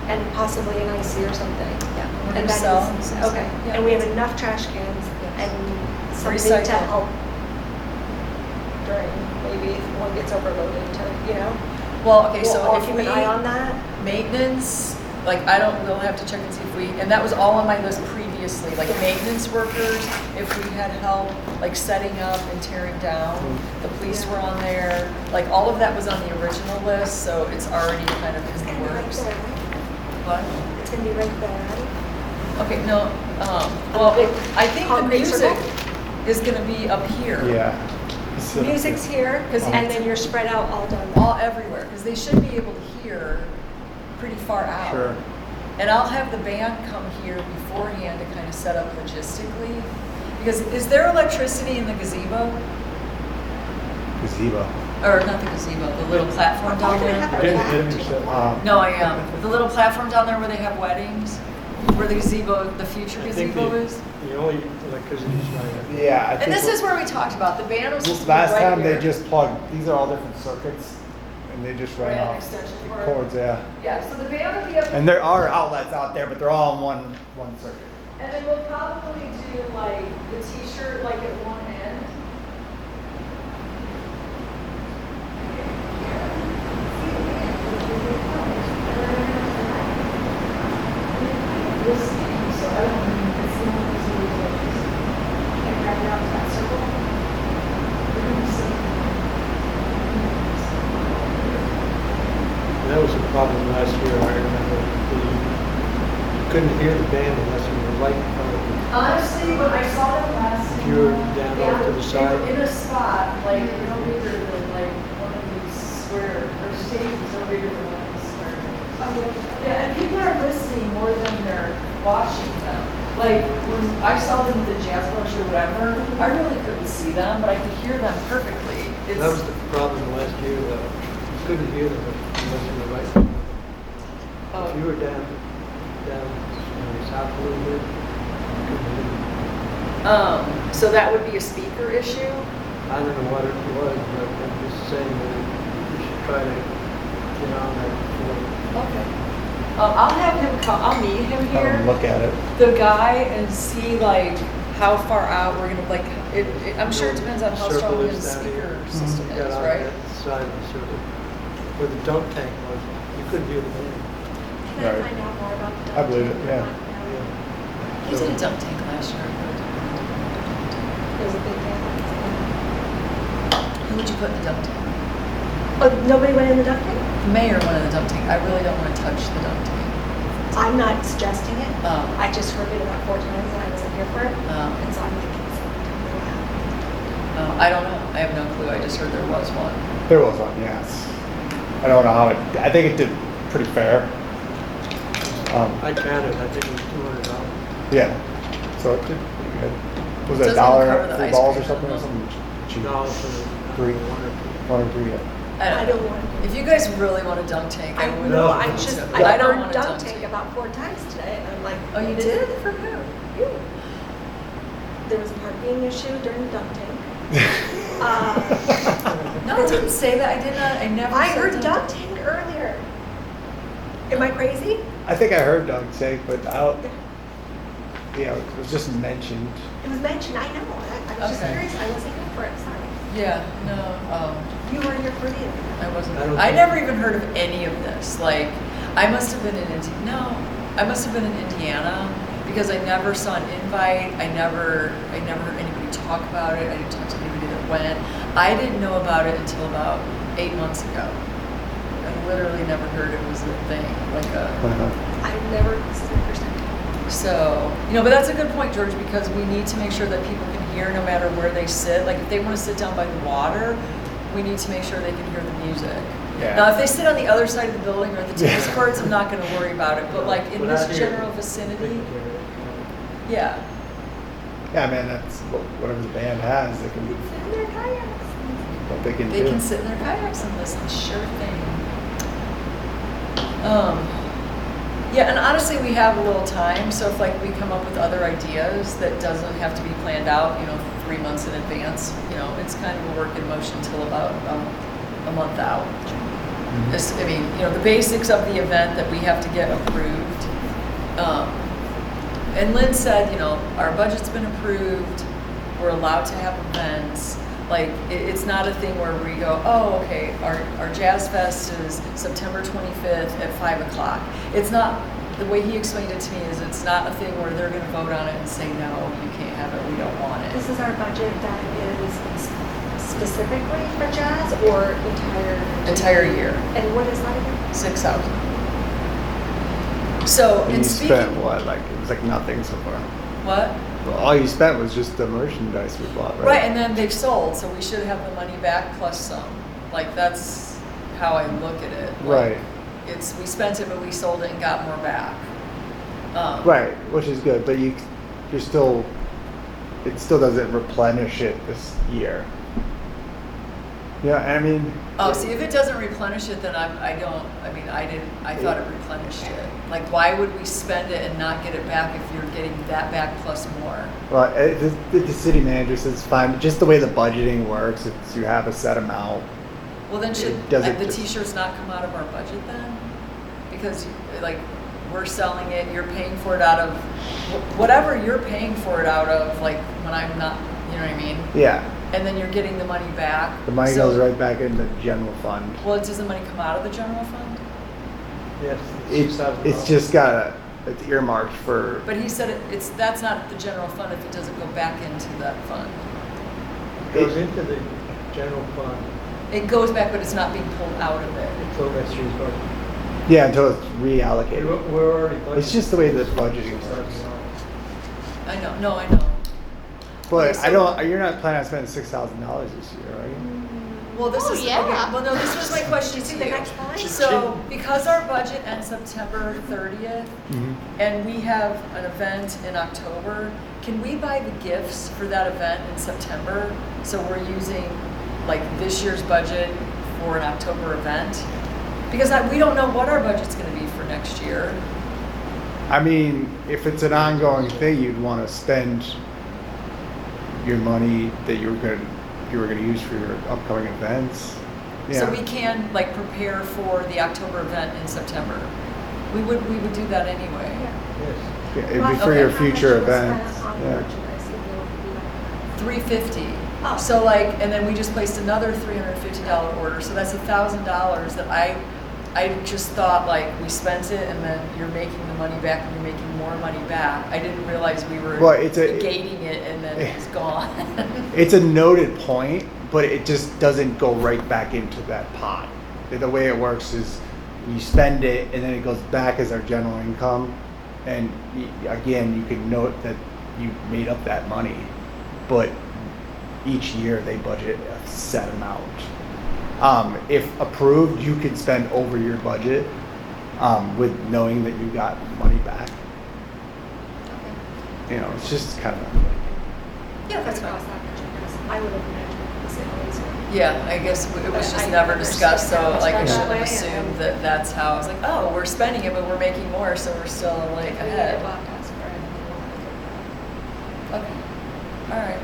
and possibly an icy or something. Yeah. We're And gonna that sell. is, okay, Yeah. and we have enough trash cans Yes. and somebody to Recycle. help during, maybe if one gets overloaded to, you know. Well, okay, We'll so all if keep we, an eye on that. maintenance, like, we'll have to check and see if we, and that was all on my list previous previously, like maintenance workers, if we had help, like setting up and tearing down, the police were on there, like all of that was on the original list, so it's already kind of It's in gonna the be right works. there, right? What? It's gonna be right there, right? Okay, no, well, big I think the concrete music circle? is gonna be up here. Yeah. So- Music's here, 'Cause and it's- then you're spread out all down All everywhere, because they should be able to hear pretty far out. Sure. And I'll have the band come here beforehand to kind of set up logistically. Because is there electricity in the gazebo? Gazebo. Or not the gazebo, the little platform Oh, down you're gonna have there? a Didn't hit him, raft. so- No, I am. The little platform down there where they have weddings, where the gazebo, the future I think gazebo the- is. The only electricity is right Yeah, I think. And this is where we talked about, the band was supposed to be Last right time they here. just plugged, these are all different circuits, and they just ran Ran off extension cord. cords, yeah. Yeah, so the band will be up. And there are outlets out there, but they're all on one circuit. And then we'll probably do like the t-shirt like at one end. This, so I don't know, it's not easy to get right out to that circle. We're gonna see. now. That was a problem last year, I remember. You couldn't hear the band unless you were right in front of them. Honestly, when I saw them last. If you were down off to the side. In a spot, like, no bigger than like one of these square, or stages, no bigger than one of these square. Yeah, and people are listening more than they're watching them. Like, when I saw them at the jazz bunch or whatever, I really couldn't see them, but I could hear them perfectly. It's, That was the problem last year, though. You couldn't hear them unless you were right in front of them. If you oh, were down south a little bit, you couldn't hear them. so that would be a speaker issue? I don't know what it was, but I'm just saying that you should try to get on that before. Okay. I'll have him come, I'll meet him here. Look at it. The guy and see like how far out we're gonna like, I'm sure it depends on how strong Circle his is down here. speaker system You got is, on right? that side of the circle, where the dunk tank was, you couldn't hear the band. Can I Right. find out more about the? I believe it, yeah. He did a dunk tank last year. There's a big band. Who would you put in the dunk tank? Oh, nobody went in the duct tank? The mayor went in the dunk tank. I really don't wanna touch the dunk tank. I'm not suggesting it. Um, I just heard it about 4 times and I wasn't here for it. um, And so I'm thinking something. I don't know. I have no clue. I just heard there was one. There was one, yes. I don't know how it, I think it did pretty fair. I counted, I think it was $200. Yeah, so it did pretty good. Was it Doesn't a dollar, cover the 3 ice balls or cream, something, or though. something cheap? $1 for the, Three. one or two. One or three, yeah. I don't want. If you guys really want a dunk tank, I would. No, I just, I I don't heard want a dunk tank about 4 times today and I'm like. Oh, you this did? is For who? You. There was a parking issue during the dunk tank. No, I didn't say that. I did not. I never. I said heard dunk tank earlier. Am I crazy? I think I heard Doug say, but I don't, it was just mentioned. It was mentioned, I know. I was just Okay. curious. I wasn't here for it, sorry. Yeah, no, You were here for the event. I wasn't. I don't I think- never even heard of any of this. Like, I must have been in I must have been in Indiana because I never saw an invite. I never heard anybody talk about it. I didn't talk to anybody that went. I didn't know about it until about 8 months ago. I literally never heard it was a thing, like a. I've never, this is my first time. So, but that's a good point, George, because we need to make sure that people can hear no matter where they sit. Like, if they want to sit down by the water, we need to make sure they can hear the music. Yeah. Now, if they sit on the other side of the building or at the tennis Yeah. courts, I'm not going to worry about it. But like in But this out here, general they vicinity, can hear it, yeah. Yeah, man, that's whatever the band has, they can, In their kayaks. what they can They do. can sit in their kayaks and listen. Sure thing. Yeah, and honestly, we have a little time. So if like we come up with other ideas that doesn't have to be planned out, 3 months in advance, it's kind of a work in motion till about a month out. Mhm. The basics of the event that we have to get approved. And Lynn said, our budget's been approved. We're allowed to have events. Like, it's not a thing where we go, oh, okay, our Jazz Fest is September 25th at 5 o'clock. It's not the way he explained it to me is it's not a thing where they're gonna vote on it and say, no, you can't have it, we don't want it. This is our budget that is specifically for jazz or Entire year, And what is that again? 6,000. So, And in you spent speaking, what? Like it was like nothing so far. what? Well, all you spent was just the merchandise we bought, right? Right, and then they've sold, so we should have the money back plus some. Like, that's how I look at it. Like, Right. It's, we spent it, but we sold it and got more back. Right, which is good, but you're still, it still doesn't replenish it this year. Yeah, I mean. Oh, see, if it doesn't replenish it, then I thought it replenished it. Like, why would we spend it and not get it back if you're getting that back plus more? Well, the city manager says fine, just the way the budgeting works, it's you have a set amount. Well, then should doesn't the just- t-shirts not come out of our budget then? Because, like, we're selling it, you're paying for it out of, whatever you're paying for it out of, like, when I'm not, you know what I mean? Yeah, And then you're getting the money back. the money So- goes right back into the general fund. Well, does the money come out of the general fund? Yes, It's $6,000. just it's earmarked for, But he said that's not the general fund if it doesn't go back into that fund. Goes into the general fund It goes back, but it's not being pulled out of it. until next year's budget. yeah, until it's reallocated. We're already budgeted. It's just the way the budgeting works. I know, no, I know. But Okay, so- you're not planning on spending $6,000 this year, are you? Well, this Oh, is, yeah. okay, well, no, this was my question See to the you. next line? So, because our budget ends September 30th, Mm-hmm. and we have an event in October, can we buy the gifts for that event in September? So we're using, like, this year's budget for an October event? Because we don't know what our budget's gonna be for next year. I mean, if it's an ongoing thing, you'd want to spend your money that you were gonna use for your upcoming events. Yeah. So we can, like, prepare for the October event in September. We would do that anyway. Yes. Yeah, it'd be Well, for okay. your how much future was spent events. on Yeah. merchandise, even though we don't- 350. Oh. So like, and then we just placed another $350 order, so that's $1,000 that I just thought, like, we spent it and then you're making the money back and you're making more money back. I didn't realize we were Well, it's a- negating it and then it's gone. It's a noted point, but it just doesn't go right back into that pot. The way it works is you spend it and then it goes back as our general income. And again, you can note that you made up that money, but each year they budget a set amount. If approved, you could spend over your budget with knowing that you got money back. You know, it's just kind of like, Yeah, that's fine. Cross that bridge, I guess. I would have imagined the same reason. Yeah, I guess it But was just I never never discussed, so understood how like I it's done shouldn't have that way, and- assumed that that's how. I was like, oh, we're spending it, but we're making more, so we're still like We ahead. need to walk us for it, and we wanna Okay, all right.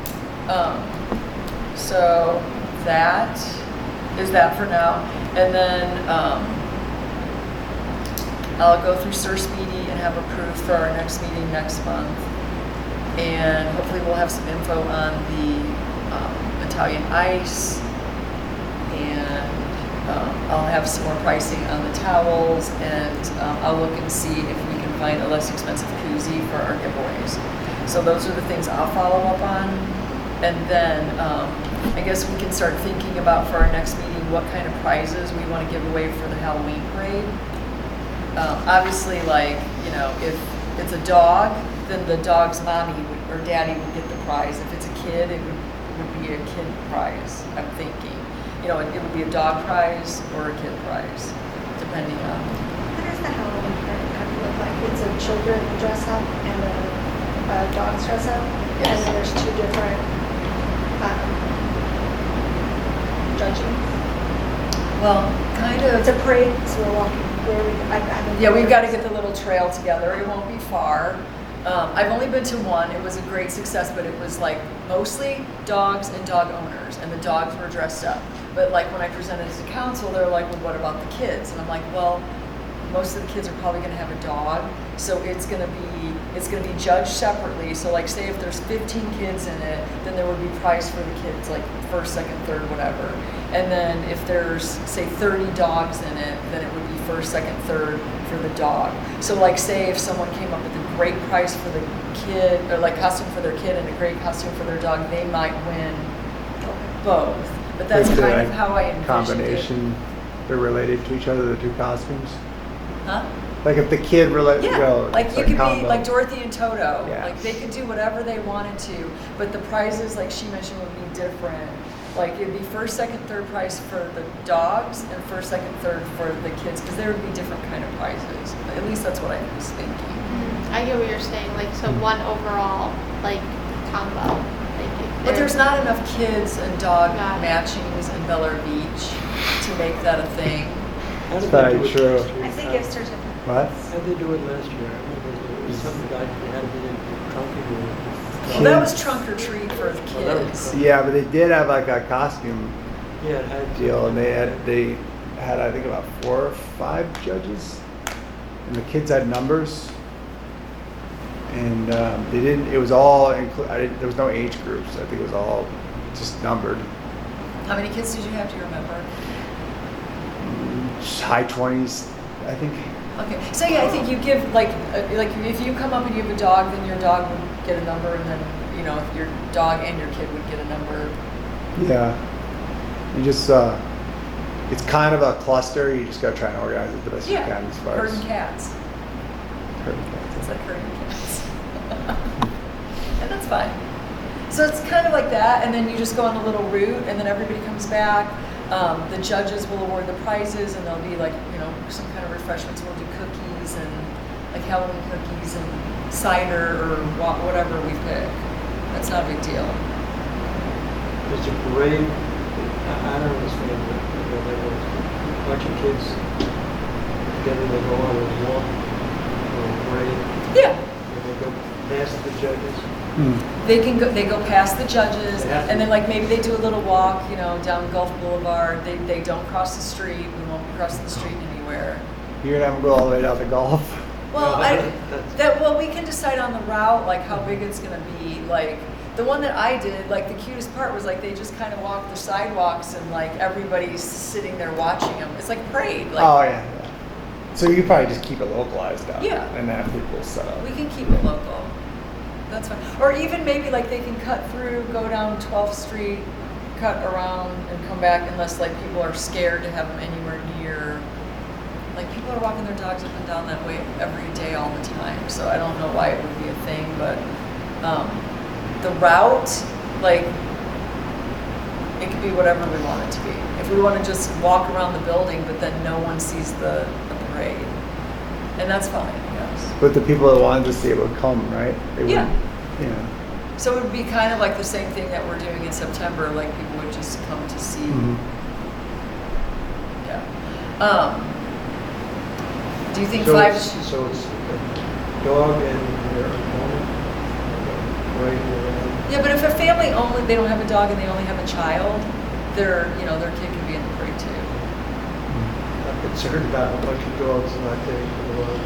So that is that for now, and then I'll go through Sir Speedy and have approved for our next meeting next month, and hopefully we'll have some info on the Italian ice, and I'll have some more pricing on the towels, and I'll look and see if we can find a less expensive koozie for our giveaways. So those are the things I'll follow up on. And then I guess we can start thinking about for our next meeting what kind of prizes we want to give away for the Halloween parade. Obviously, like, you know, if it's a dog, then the dog's mommy or daddy would get the prize. If it's a kid, it would be a kid prize, I'm thinking. You know, it would be a dog prize or a kid prize, depending on. What is the Halloween party kind of look like? It's a children dress up and a dogs dress up? Yes. And then there's two different judging. Well, kind It's of. a parade, so we're walking, where we, Yeah, we've got to get the little trail together. It won't be far. I've only been to one. It was a great success, but it was like mostly dogs and dog owners, and the dogs were dressed up. But like when I presented as a council, they're like, well, what about the kids? And I'm like, well, most of the kids are probably going to have a dog, So it's gonna be judged separately. So like say if there's 15 kids in it, then there would be prize for the kids, like first, second, third, whatever. And then if there's say 30 dogs in it, then it would be first, second, third for the dog. So like say if someone came up with a great prize for the kid, or like costume for their kid and a great costume for their dog, they might win both. But that's Is there, kind of like, how I envisioned it. Combination, they're related to each other, the two costumes? Huh? Like if the kid Yeah, well, like it's you could be combo. like Dorothy and Toto. Yeah. Like they could do whatever they wanted to, but the prizes, like she mentioned, would be different. Like it'd be first, second, third prize for the dogs and first, second, third for the kids, because there would be different kind of prizes. At least that's what I was thinking. I get what you're saying, like, so one overall, like, combo. Like, if But there's they're- not enough kids and dog Got it. matchings in Bel Air Beach to make that a thing. How did Very they do it true. last year? I think it's certificates. What? How'd they do it last year? I remember there was something that had to be in trunking or. Well, that was trunk or treat for the Oh, that was kids. trunk. Yeah, but they did have like a costume Yeah, it had. deal, and they had I think about 4 or 5 judges, and the kids had numbers, and they didn't. It was all there was no age groups. I think it was all just numbered. How many kids did you have? Do you remember? High 20s, I think. Okay, so yeah, I think you give like if you come up and you have a dog, then your dog would get a number, and then if your dog and your kid would get a number. Yeah. You just it's kind of a cluster. You just gotta try and organize it the best you can as far herding as cats. herding cats. It's like herding cats, and that's fine. So it's kind of like that, and then you just go on a little route, and then everybody comes back. The judges will award the prizes, and there'll be like some kind of refreshments. We'll do cookies and like Halloween cookies and cider or whatever we pick. That's not a big deal. There's a parade. I don't understand, but there was a bunch of kids together, they go on a walk or a parade, Yeah. and they go past the judges. They go past the judges, They have to. and then like maybe they do a little walk, down Gulf Boulevard. They don't cross the street. We won't be crossing the street anywhere. You're gonna have them go all the way down to golf. Well, No, that's- we can decide on the route, like how big it's gonna be. Like the one that I did, like the cutest part was like they just kind of walk the sidewalks, and like everybody's sitting there watching them. It's like a parade. Like Oh yeah. So you probably just keep it localized down. Yeah. And then have people set up. we can keep it local. That's fine. Or even maybe like they can cut through, go down 12th Street, cut around, and come back, unless like people are scared to have them anywhere near. Like people are walking their dogs up and down that way every day, all the time. So I don't know why it would be a thing, but the route, like it could be whatever we want it to be. If we want to just walk around the building, but then no one sees the parade, and that's fine, I guess. But the people that wanted to see it would come, right? They Yeah. wouldn't- Yeah. So it would be kind of like the same thing that we're doing in September, like people would just come to see. Mhm. Yeah. Do you think So five? So it's a dog and their owner, right around. Yeah, but if a family only, they don't have a dog and they only have a child, their kid can be in the parade too. I'm concerned about a bunch of dogs not getting to the road,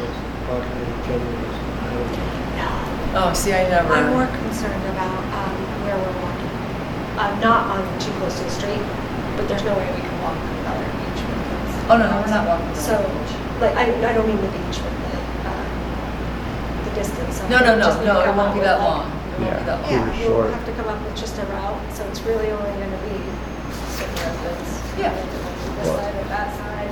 barking at each other. I don't know. Oh, see, I never. I'm more concerned about where we're walking. Not on too close to the street, but there's no way we can walk Bel Air Beach with kids. Oh no, we're not walking. So, like, I don't mean the beach, but the distance. of No, just it come won't up be with, that like- long. It won't be that long. Yeah, Pretty we'll short. have to come up with just a route, so it's really only gonna be certain residents. Yeah. This side or that side,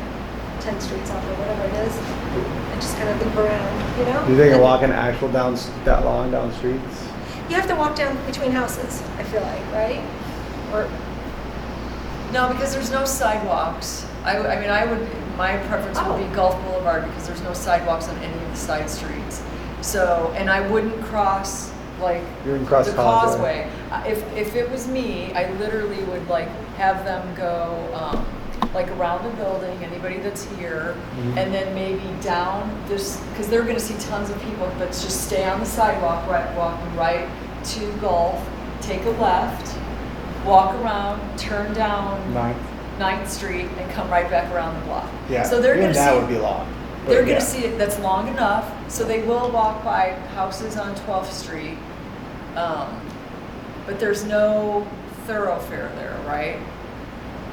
10 streets off or whatever it is, and just kind of loop around, Do you think of walking actual that long down streets? You have to walk down between houses, I feel like, right? Or, No, because there's no sidewalks. My preference would be Oh. Gulf Boulevard because there's no sidewalks on any of the side streets. So, and I wouldn't cross like You wouldn't cross the Causeway. If it was me, I literally would like have them go like around the building, anybody that's here, Mhm. and then maybe down this, because they're going to see tons of people, but just stay on the sidewalk, walking right to Gulf, take a left, walk around, turn down 9th Street, and come right back around the block. Yeah. So they're Even going to that see. would be long. They're yeah. gonna see it, that's long enough, so they will walk by houses on 12th Street. But there's no thoroughfare there, right?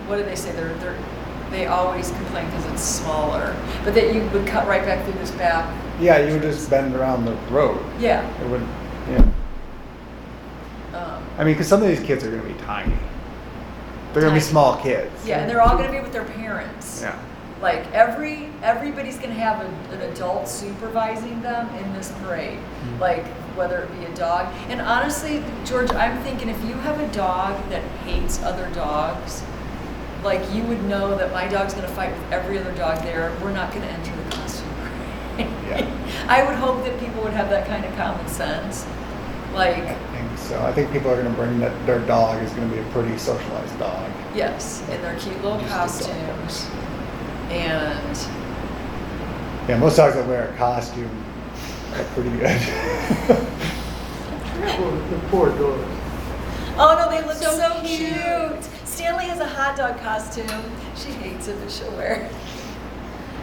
What do they say? They always complain because it's smaller, but that you would cut right back through this back. Yeah, you would just bend around the road. Yeah. It wouldn't, yeah. I mean, because some of these kids are going to be tiny. They're going to be Tiny. small kids. Yeah, and they're all gonna be with their parents. Yeah. Like everybody's gonna have an adult supervising them in this parade, like whether it be a dog. And honestly, George, I'm thinking if you have a dog that hates other dogs, like you would know that my dog's gonna fight with every other dog there. We're not gonna enter the costume parade. Yeah. I would hope that people would have that kind of common sense. Like, I think so. I think people are going to bring that their dog is going to be a pretty socialized dog. yes, in their cute little Just a dog. costumes. And Yeah, most dogs that wear a costume are pretty good. Well, the poor dogs. oh no, they look so, So cute. cute. Stanley has a hot dog costume. She hates it, but she'll wear it.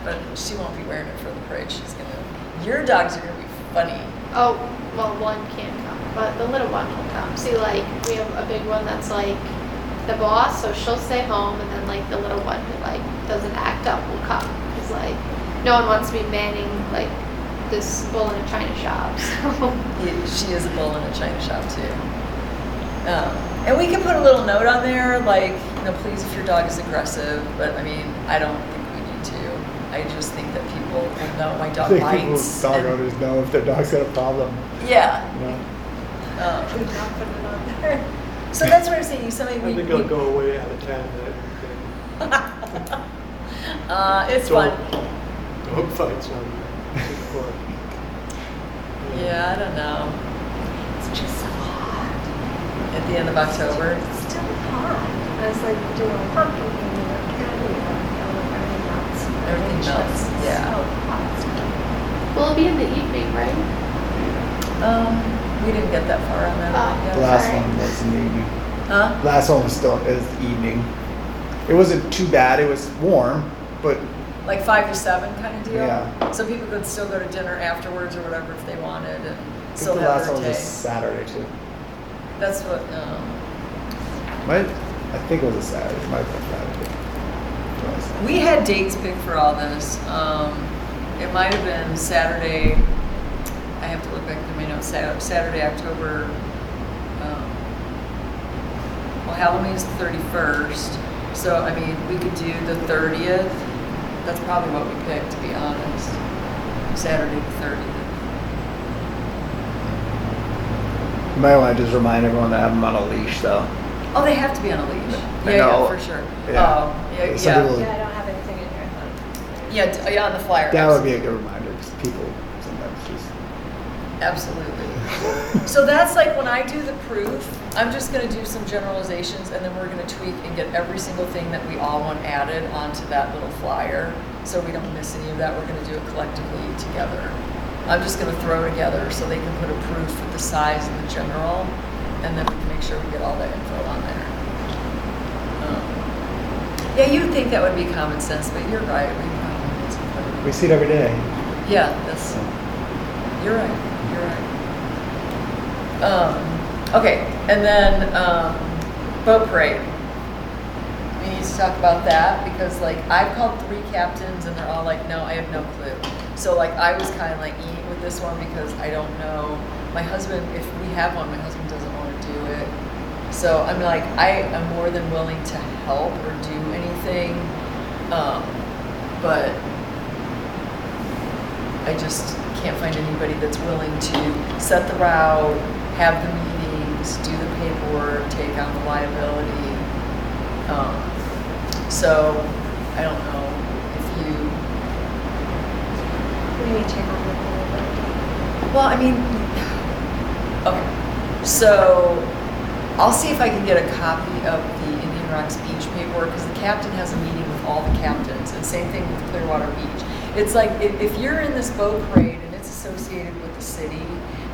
But she won't be wearing it for the parade. She's gonna. Your dogs are gonna be funny. Oh, well, one can't come, but the little one will come. See, like, we have a big one that's like the boss, so she'll stay home, and then like the little one who like doesn't act up will come. It's like no one wants to be manning like this bull in a china shop. So She is a bull in a china shop too. And we can put a little note on there, like, please, if your dog is aggressive. But I mean, I don't think we need to. I just think that people will know my I dog think bites. people's dog and- owners know if their dog's got a problem. Yeah. You know? Should not put it on there. So that's what I'm saying. Something I think I'll go away out of town that It's weekend. fun. Dog fights on the court. Yeah, I don't know. It's just so hot. At the end of October. It's still hot. I was like doing pumpkin and candy and everything melts. Everything It's melts, just yeah. So hot. will it be in the evening, right? We didn't get that far on that one The yet. last Sorry. one was in the evening. Huh? Last one was still is evening. It wasn't too bad. It was warm, but Like 5 to 7 kind of deal? Yeah. So people could still go to dinner afterwards or whatever if they wanted and I think still the have last their one was a day. Saturday too. That's what, I think it was a Saturday. It might have been Friday. It was. we had dates picked for all this. It might have been Saturday, I have to look back at my notes, Saturday, October, well, Halloween's the 31st. So, I mean, we could do the 30th. That's probably what we picked, to be honest. Saturday the 30th. You might want to just remind everyone to have them on a leash, though. Oh, they have to be on a leash. I Yeah, know. for sure. Yeah. Oh, yeah, Some yeah. people- Yeah, I don't have anything in here. Yeah, on the flyer. That would be a good reminder because people sometimes just. Absolutely. So that's like when I do the proof, I'm just gonna do some generalizations and then we're gonna tweak and get every single thing that we all want added onto that little flyer. So we don't miss any of that. We're gonna do it collectively together. I'm just gonna throw together so they can put a proof with the size and the general, and then we can make sure we get all that info on there. Yeah, you'd think that would be common sense, but you're right. We see it every day. Yeah, that's, you're right, you're right. Okay, and then, boat parade. We need to talk about that because like I've called 3 captains and they're all like, no, I have no clue. So like I was kind of like eating with this one because I don't know. My husband, if we have one, my husband doesn't want to do it. So I'm like, I am more than willing to help or do anything. But I just can't find anybody that's willing to set the route, have the meetings, do the paperwork, take on the liability. So I don't know if you, What do you mean take on the whole? well, I mean, okay. So I'll see if I can get a copy of the Indian Rocks Beach paperwork because the captain has a meeting with all the captains and same thing with Clearwater Beach. It's like if you're in this boat parade and it's associated with the city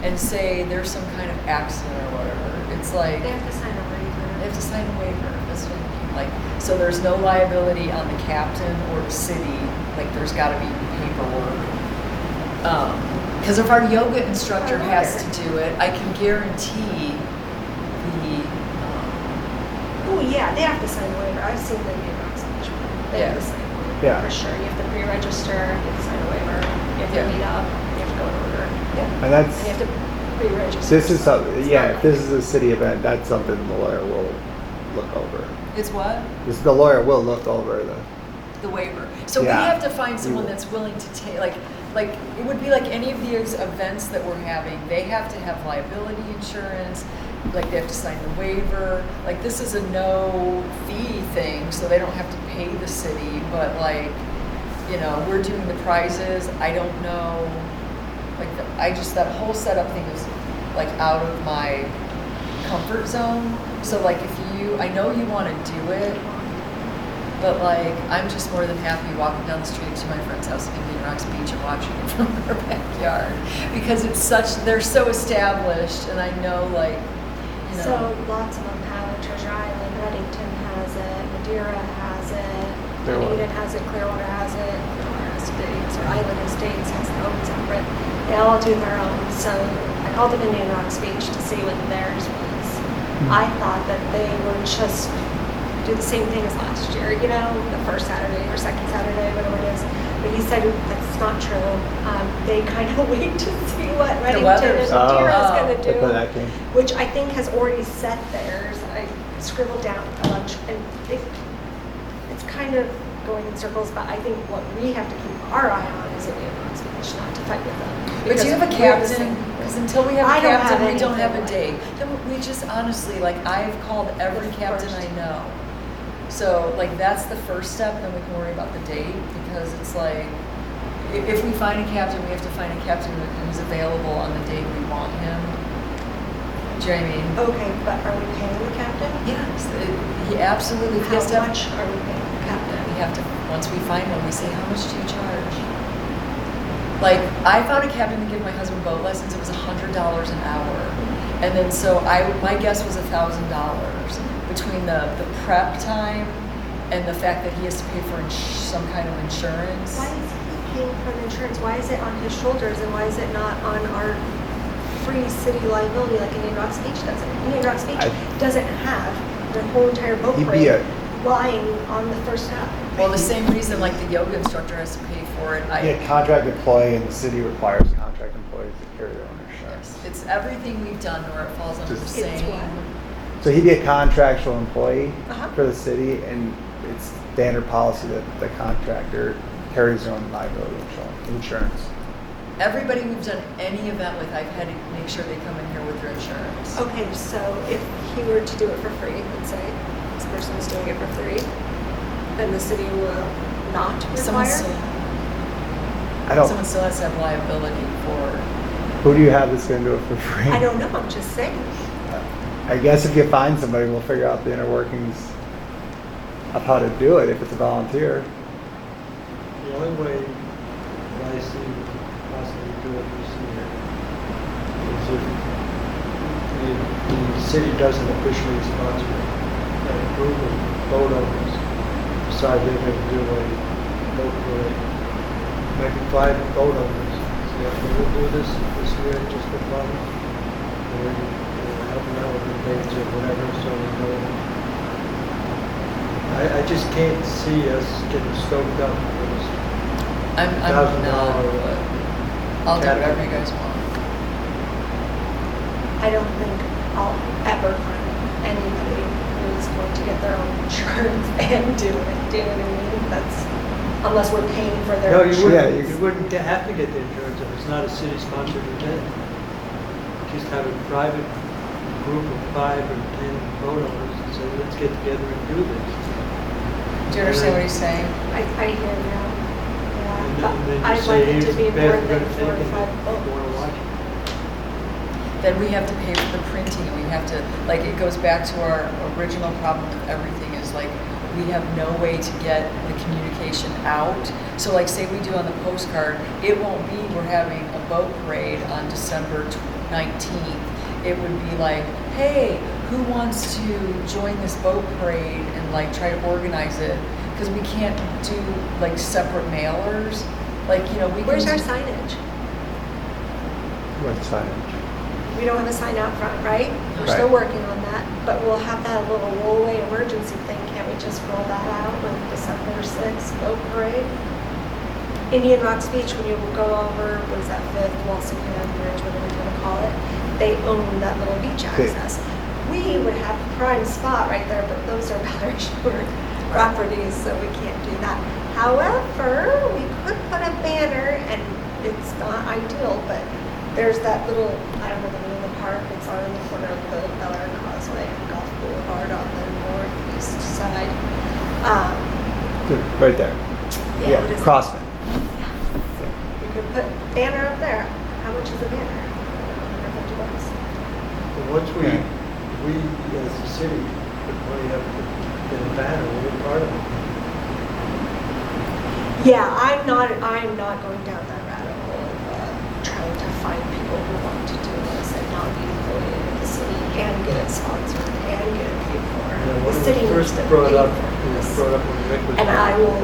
and say there's some kind of accident or whatever, it's like, They have to sign a waiver. They have to sign a waiver. That's what I mean. Like, so there's no liability on the captain or the city. Like, there's got to be paperwork. Because if our yoga instructor has to do it, I can guarantee the. Oh, yeah, they have to sign a waiver. I've seen them in Rock's Beach. They have to sign a waiver, Yeah. for sure. You have to pre-register, you have to sign a waiver, you have Yeah. to meet up, you have to go in order. Yeah. And that's, And you have to pre-register. this is so something, it's yeah, not if like- this is a city event, that's something the lawyer will look over. It's what? The lawyer will look over The waiver. So we Yeah. have to find someone You- that's willing to take, like, it would be like any of these events that we're having, they have to have liability insurance, like they have to sign the waiver. Like, this is a no fee thing, so they don't have to pay the city, but like, you know, we're doing the prizes. I don't know, like, that whole setup thing is like out of my comfort zone. So like, I know you want to do it, but like, I'm just more than happy walking down the street to my friend's house in Indian Rocks Beach and watching it from their backyard. Because they're so established, and I know, like, you know. So lots of them have it. Treasure Island, Reddington has it, Madeira has it, Clearwater. Dunedin has it, Clearwater has it, Clearwater Estates, or Island Estates has their own separate. They all do their own. So I called them Indian Rocks Beach to see what theirs was. I thought that they would just do the same thing as last year, you know, the first Saturday or second Saturday, whatever it is. But he said that's not true. They kind of wait to see what Reddington and weather's- Madeira is Oh. going to the, do, for that game. which I think has already set theirs. I scribbled down a bunch, and it's kind of going in circles. But I think what we have to keep our eye on is Indian Rocks Beach, not to fight with them. But do you have a because we're the captain? same. Because until we have a I don't captain, have we don't have a anything date. Then we just honestly, like, I've called every The captain first. I know. So like, that's the first step, and then we can worry about the date, because it's like, if we find a captain, we have to find a captain who's available on the date we want him. Do you know what I mean? Okay, but are we paying the captain? Yes, he absolutely, if he has to How have. much are we paying the captain? We have to, once we find one, we say, how much do you charge? Like, I found a captain to give my husband boat lessons, it was $100 an hour. And then, so my guess was $1,000 between the prep time and the fact that he has to pay for some kind of insurance. Why is he paying for the insurance? Why is it on his shoulders, and why is it not on our free city liability like Indian Rocks Beach does it? Indian Rocks Beach doesn't have the whole entire boat He'd be parade lying on the first half. Well, the same reason like the yoga instructor has to pay for it. Be a contract employee, and the city requires contract employees to carry their own insurance. It's everything we've done where it falls under the Just- It's same. what? So he'd be a contractual employee Uh-huh. for the city, and it's standard policy that the contractor carries their own liability insurance. Everybody we've done any event with, I've had to make sure they come in here with their insurance. Okay, so if he were to do it for free, let's say this person is doing it for free, then the city will not Someone require? still, I don't, someone still has to have liability for, who do you have that's gonna do it for free? I don't know, I'm just saying. I guess if you find somebody, we'll figure out the inner workings of how to do it if it's a volunteer. The only way that I see possibly do it this year is if the city doesn't officially sponsor it. That a group of boat owners decide they're going to do a boat parade. Maybe 5 boat owners say, okay, we'll do this year just for fun. Or helping out with the dates or whatever, so we know. I just can't see us getting stoked up for this. I'm $1,000 not, but I'll do Captain. whatever you guys want. I don't think I'll ever find anybody who's going to get their own insurance and do it. Do you know what I mean? That's, unless we're paying for their No, you insurance. wouldn't, you wouldn't have to get the insurance if it's not a city-sponsored event. Just have a private group of 5 or 10 boat owners and say, let's get together and do this. Do you understand what he's saying? I hear you. And Yeah, then but I'd just like say, it here's to the be best more than good 4 or thing 5 if you want to boats. watch it. Then we have to pay for the printing, and we have to, like, it goes back to our original problem with everything is like, we have no way to get the communication out. So like, say we do on the postcard, it won't be, we're having a boat parade on December 19th. It would be like, hey, who wants to join this boat parade and like try to organize it? Because we can't do like separate mailers, like, you know, we can. Where's our do- signage? What signage? We don't have a sign out front, right? We're Right. still working on that, but we'll have that little rollaway emergency thing. Can't we just roll that out with December 6th boat parade? Indian Rocks Beach, when you go over, what is that, Fifth, Walsingham Bridge, whatever you want to call it, they own that little beach access. We would have a prime spot right there, but those are Bel Air Shore properties, so we can't do that. However, we could put a banner, and it's not ideal, but there's that little, I don't know the name of the park, it's on the corner of the Bel Air Causeway and Gulf Boulevard on the northeast side. Right there. Yeah, what is it? Crossman. We could put banner up there. How much is a banner? $150. But once we as a city, put money up in a banner, we're part of it. Yeah, I'm not going down that rabbit hole of trying to find people who want to do this and not be affiliated with the city and get it sponsored and get it paid for. You know, The when it city was needs first to brought pay up, for it was this. brought up when Rick was. And I will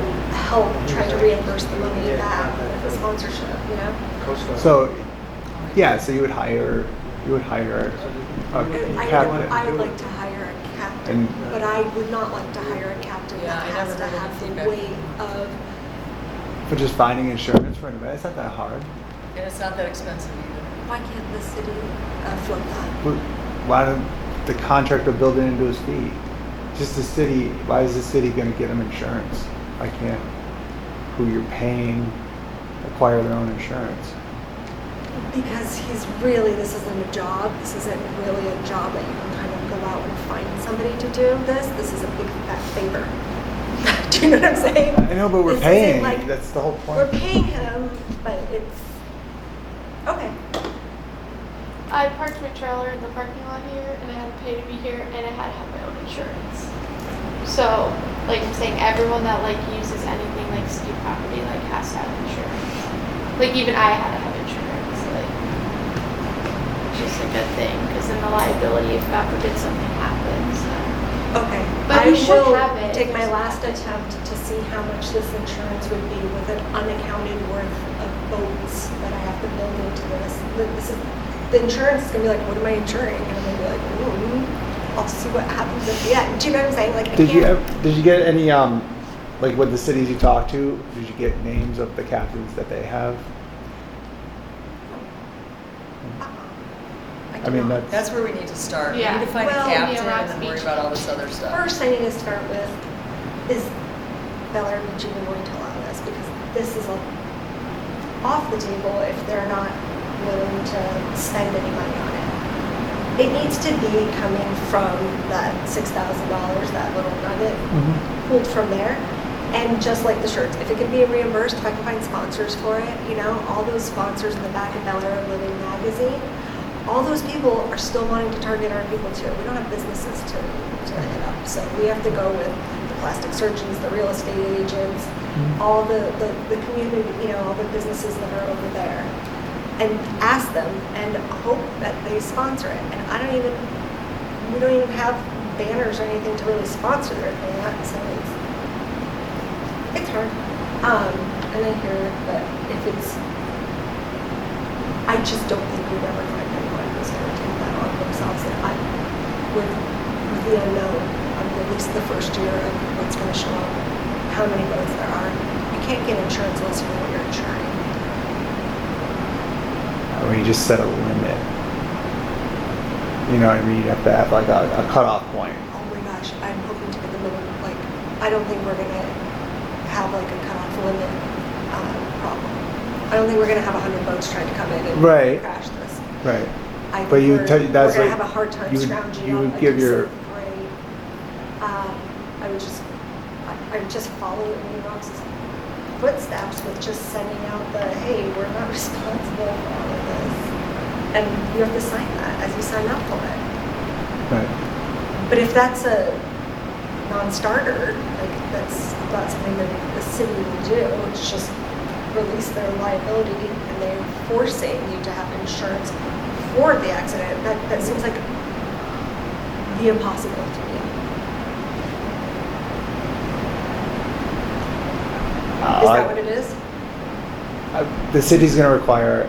help try to Yeah. reimburse the money Yeah, back yeah. with the sponsorship, you know? Coast Guard. So, yeah, so you would hire a captain. I would like to hire a captain, And- but I would not like to hire a captain Yeah, that I has never to heard have anything the back. weight of, For just finding insurance for an event, it's not that hard. And it's not that expensive either. why can't the city float that? But why don't the contractor build it into his fee? Just the city, why is the city gonna get them insurance? Why can't who you're paying acquire their own insurance? Because this isn't a job, this isn't really a job that you can kind of go out and find somebody to do this is a big fat favor. Do you know what I'm saying? I know, but we're This isn't paying, like- that's the whole We're point. paying him, but it's, okay. I parked my trailer in the parking lot here, and I had to pay to be here, and I had to have my own insurance. So, like I'm saying, everyone that like uses anything like ski property like has to have insurance. Like even I had to have insurance. Like, it's just a good thing because then the liability, if God forbid something happens. Okay. But I we should will have it if take my there's last nothing. attempt to see how much this insurance would be with an unaccounted worth of boats that I have to build into this. The insurance is gonna be like, what am I insuring? And I'm gonna be like, I'll see what happens at the end. Do you know what I'm saying? Like, I can't. Did you get any, like with the cities you talked to, did you get names of the captains that they have? I mean, cannot. That's where we need to start. We Yeah. need to find Well, a captain yeah, and then worry Beach. about all this other stuff. First I need to start with, is Bel Air Beach even going to allow this? Because this is off the table if they're not willing to spend any money on it. It needs to be coming from that $6,000, that little nugget, pulled from there. And just like the shirts, if it can be reimbursed, if I can find sponsors for it, you know, all those sponsors in the back of Bel Air Living magazine, all those people are still wanting to target our people too. We don't have businesses to hit up. So we have to go with the plastic surgeons, the real estate agents, all the community, you know, all the businesses that are over there. And ask them and hope that they sponsor it. And we don't even have banners or anything to really sponsor their thing. So it's hard. And then here, but if I just don't think we'd ever find anyone who's going to take that on themselves. And with the unknown of at least the first year of what's going to show up, how many boats there are, you can't get insurance unless you know what you're insuring. Or you just set a limit. You know what I mean? You have to have like a cutoff point. Oh my gosh, I'm hoping to get the minimum, like, I don't think we're gonna have like a cutoff limit problem. I don't think we're gonna have 100 boats trying to come in and Right. crash this. Right. I But think you we're, tell you that's we're gonna like- have a hard time you would- scrounging you up would a give your- decent parade. I would just follow in New York's footsteps with just sending out the, hey, we're not responsible for all of this. And you have to sign that as you sign up for it. Right. But if that's a non-starter, like that's not something that the city will do, it's just release their liability and they're forcing you to have insurance for the accident. That seems like the impossibility. Is that what it is? The city's gonna require,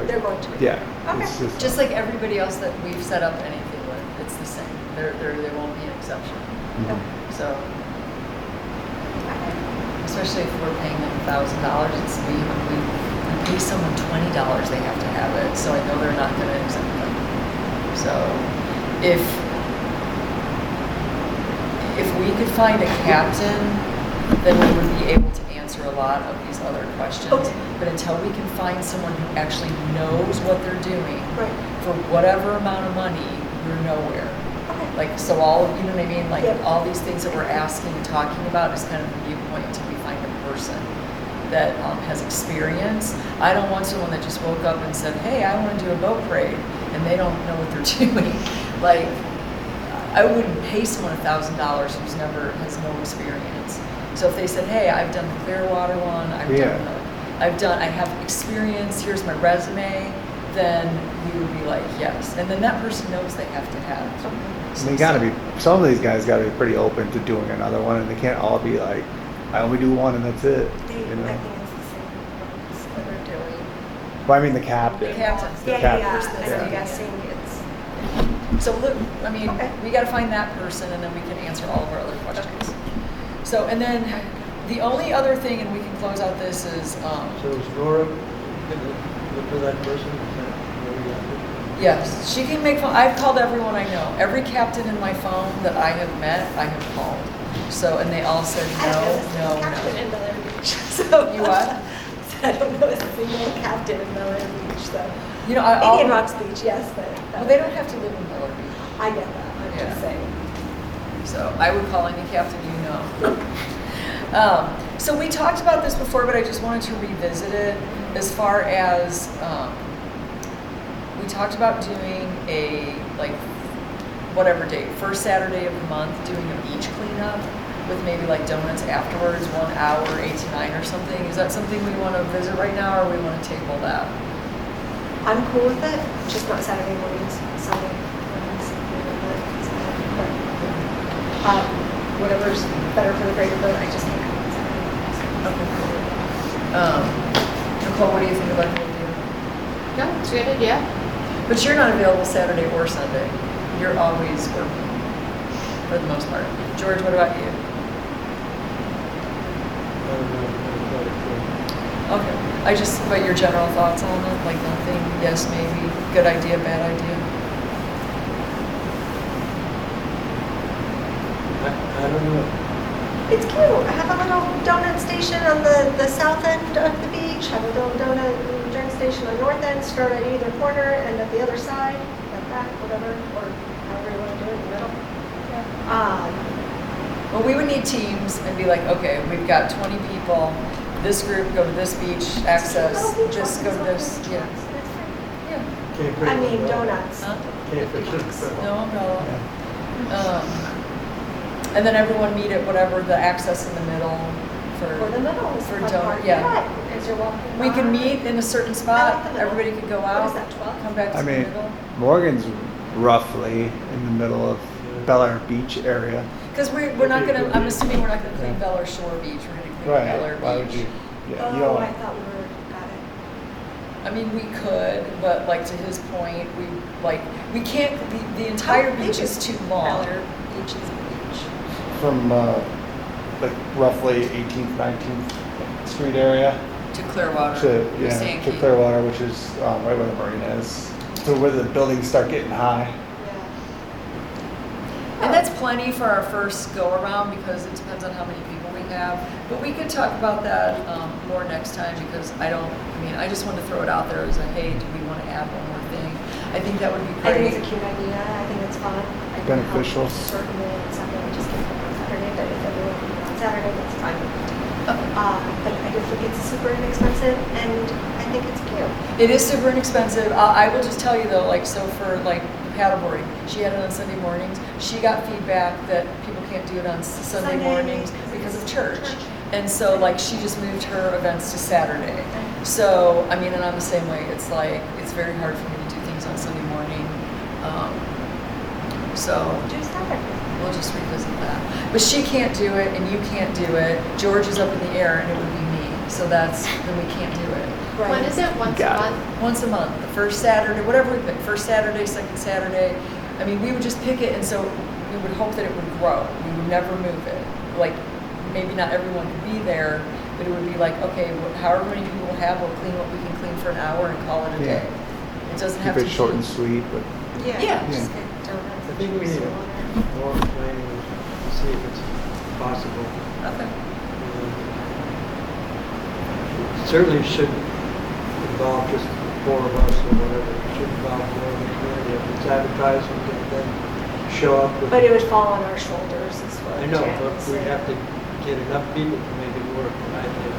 They're going to. yeah. Okay. it's Just like everybody else that we've set up anything with, it's the same. There won't be an exception. Mhm. So, especially if we're paying them $1,000, it's we pay someone $20, they have to have it. So I know they're not going to exempt them. So if we could find a captain, then we would be able to answer a lot of these other questions. Okay. But until we can find someone who actually knows what they're doing, Right. for whatever amount of money, we're nowhere. Okay. Like, so all, you know what I mean? Like, Yep. all these things that we're asking and talking about is kind of the viewpoint until we find a person that has experience. I don't want someone that just woke up and said, hey, I want to do a boat parade, and they don't know what they're doing. Like, I wouldn't pay someone $1,000 who's never, has no experience. So if they said, hey, I've done the Clearwater one, Yeah. I have experience, here's my resume, then we would be like, yes. And then that person knows they have to have. And they gotta be, some of these guys gotta be pretty open to doing another one, and they can't all be like, I only do one and that's it, They, you I know? think it's the same ones that are doing. But I mean, the captain. The captains. The Yeah, captains, yeah, yeah. and I'm guessing it's, So look, I mean, Okay. we gotta find that person and then we can answer all of our other questions. So, and then the only other thing, and we can close out this is, So is Nora gonna look for that person? Is that where we got it? yes, she can make phone, I've called everyone I know. Every captain in my phone that I have met, I have called. So, and they all said I don't know a no, single no, captain no. in Bel Air Beach, so. You what? I don't know a single captain in Bel Air Beach, so. You know, I'll. Indian Rocks Beach, yes, but. Well, they don't have to live in Miller Beach. I get that, I'm Yeah. just saying. So I would call any captain you know. So we talked about this before, but I just wanted to revisit it as far as, we talked about doing a, like, whatever date, first Saturday of the month, doing a beach cleanup with maybe like donuts afterwards, 1 hour, 8 to 9 or something. Is that something we want to visit right now, or we want to table that? I'm cool with it, just not Saturday mornings, Sunday mornings. But, whatever's better for the greater good, I just can't come on Saturday mornings. Okay, cool. Nicole, what do you think about the idea? No, it's a good idea. But you're not available Saturday or Sunday. You're always working, for the most part. George, what about you? I don't know, I thought it Okay. But your general thoughts on it? Like nothing, yes, maybe, good idea, bad idea? I don't know. It's cute. I have a little donut station on the south end of the beach. Have a little donut drink station on the north end. Start at either corner and at the other side, like that, whatever, or however you want to do it in the middle. Well, we would need teams and be like, okay, we've got 20 people. This group go to this beach, access, this, go to this, yeah. Yeah. Can't bring I mean, it up. donuts. Huh? Can't bring it up. No umbrella. And then everyone meet at whatever the access in the middle Or the for, middle is the for fun donut, part. yeah. Right, as you're walking We can by. meet in a certain I spot, like the middle. everybody could go What out, is that, 12? come back to I the mean, middle. Morgan's roughly in the middle of Bel Air Beach area. Because we're not gonna, I'm assuming we're not gonna clean Bel Air Shore Beach, we're gonna clean Bel Air Right, why would Beach. you? Yeah, you Oh, don't, I thought we were, got it. I mean, we could, but like to his point, we can't, the entire How big beach is too Bel long. Air Beach is beach. from, like roughly 18th, 19th Street area To Clearwater. to, You're yeah, saying to Keith. Clearwater, which is, right where the marina is. To where the buildings start getting high. Yeah. And that's plenty for our first go around because it depends on how many people we have. But we could talk about that more next time because I just wanted to throw it out there as a, hey, do we want to add one more thing? I think that would be I great. think it's a cute idea. I think it's fun. I think Beneficial. Certainly on Sunday, just get it on Saturday, but if everyone can do it on Saturday, that's fine. Okay. But I do think it's super inexpensive and I think it's cute. It is super inexpensive. I will just tell you though, like, so for like paddleboarding, she had it on Sunday mornings. She got feedback that people can't do it on Sunday mornings because of church. And so like she just moved her events to Saturday. So, I mean, and I'm the same way. It's like, it's very hard for me to do things on Sunday morning. So Do Saturday. we'll just revisit that. But she can't do it and you can't do it. George is up in the air and it would be me. So then we can't do it. When is it? Once a Got it. month? Once a month, the first Saturday, whatever we pick, first Saturday, second Saturday. I mean, we would just pick it and so we would hope that it would grow. We would never move it. Like, maybe not everyone could be there, but it would be like, okay, however many people we'll have, we'll clean what we can clean for an hour and call it a Yeah. day. It doesn't Keep have to it short be- and sweet, but Yeah. Just get donuts. I think we need more planning to see if it's possible. Okay. Certainly shouldn't involve just the 4 of us or whatever. It should involve more of the community. If it's advertising, then show up with. But it would fall on our shoulders is what I know, Jan but was we saying. have to get enough people to make it work, I think.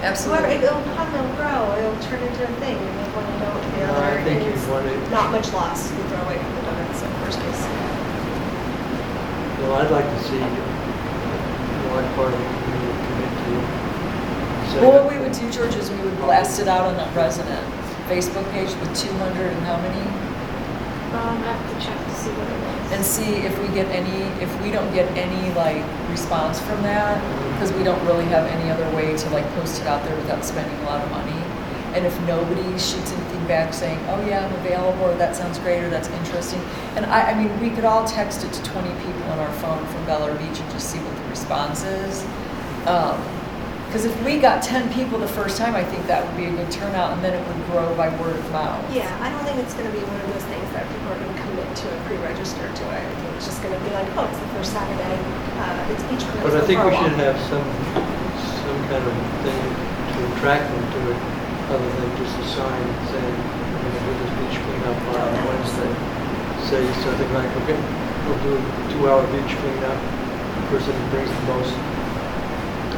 Whoever, Absolutely. it'll come, it'll grow, it'll turn into a thing, and if one you don't, the No, other I think you is want it- not much loss. You throw away the donuts in the first case. Well, I'd like to see one part of the community commit to. Well, what we would do, George, is we would blast it out on the resident Facebook page with 200 and how many? I have to check to see what it is. And see if we get any, if we don't get any like response from that, because we don't really have any other way to like post it out there without spending a lot of money. And if nobody shoots anything back saying, oh yeah, I'm available, or that sounds great, or that's interesting. And I mean, we could all text it to 20 people on our phone from Bel Air Beach and just see what the response is. Because if we got 10 people the first time, I think that would be a good turnout, and then it would grow by word of mouth. Yeah, I don't think it's gonna be one of those things that people are gonna commit to and pre-register to it. I think it's just gonna be like, oh, it's the first Saturday, it's beach cruise. But I go think for a we should walk. have some kind of thing to attract them to it, other than just a sign saying, we're gonna do this beach cleanup on Wednesday. Say something like, okay, we'll do a 2-hour beach cleanup. The person who brings the most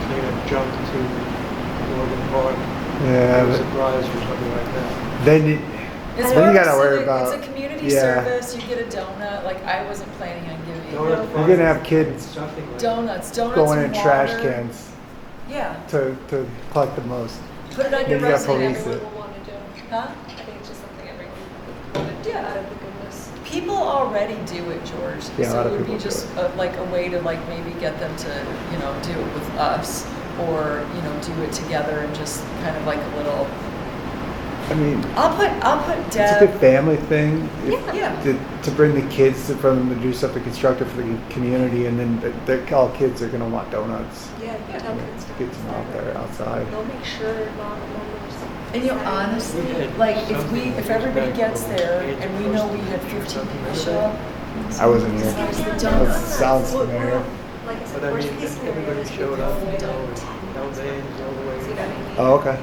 cleanup junk to Morgan Park, yeah, give a but surprise or something like that. then you, It's Then you more gotta so worry that about- It's a community yeah. service, you get a donut, like I wasn't planning on giving Donut you're fun, gonna have kids something like donuts going in and trash water. cans Yeah, to collect the most. put it on Then your you got resume. police Everyone it. will wanna do. Huh? I think it's just something everyone would do Yeah. out of the goodness. People already do it, George. Yeah, a so lot it of would be people do just it. like a way to like maybe get them to, you know, do it with us or, you know, do it together and just kind of like a little. I mean, I'll put it's a good Deb. family thing. if- Yeah. To bring the kids for them to do something constructive for the community, and then all kids are gonna want donuts. Yeah, you can tell kids to. Get them out there outside. They'll make sure non-members. And you know, honestly, We had like something if everybody back gets when there kids and we know we had posted 15 people something show up. I wasn't here. It's the That donuts. sounds familiar. Like I said, But I worst mean, case scenario everybody is we showed go up, all the way you know, down and to 10. no names all the way. So you know what I mean? Oh, okay.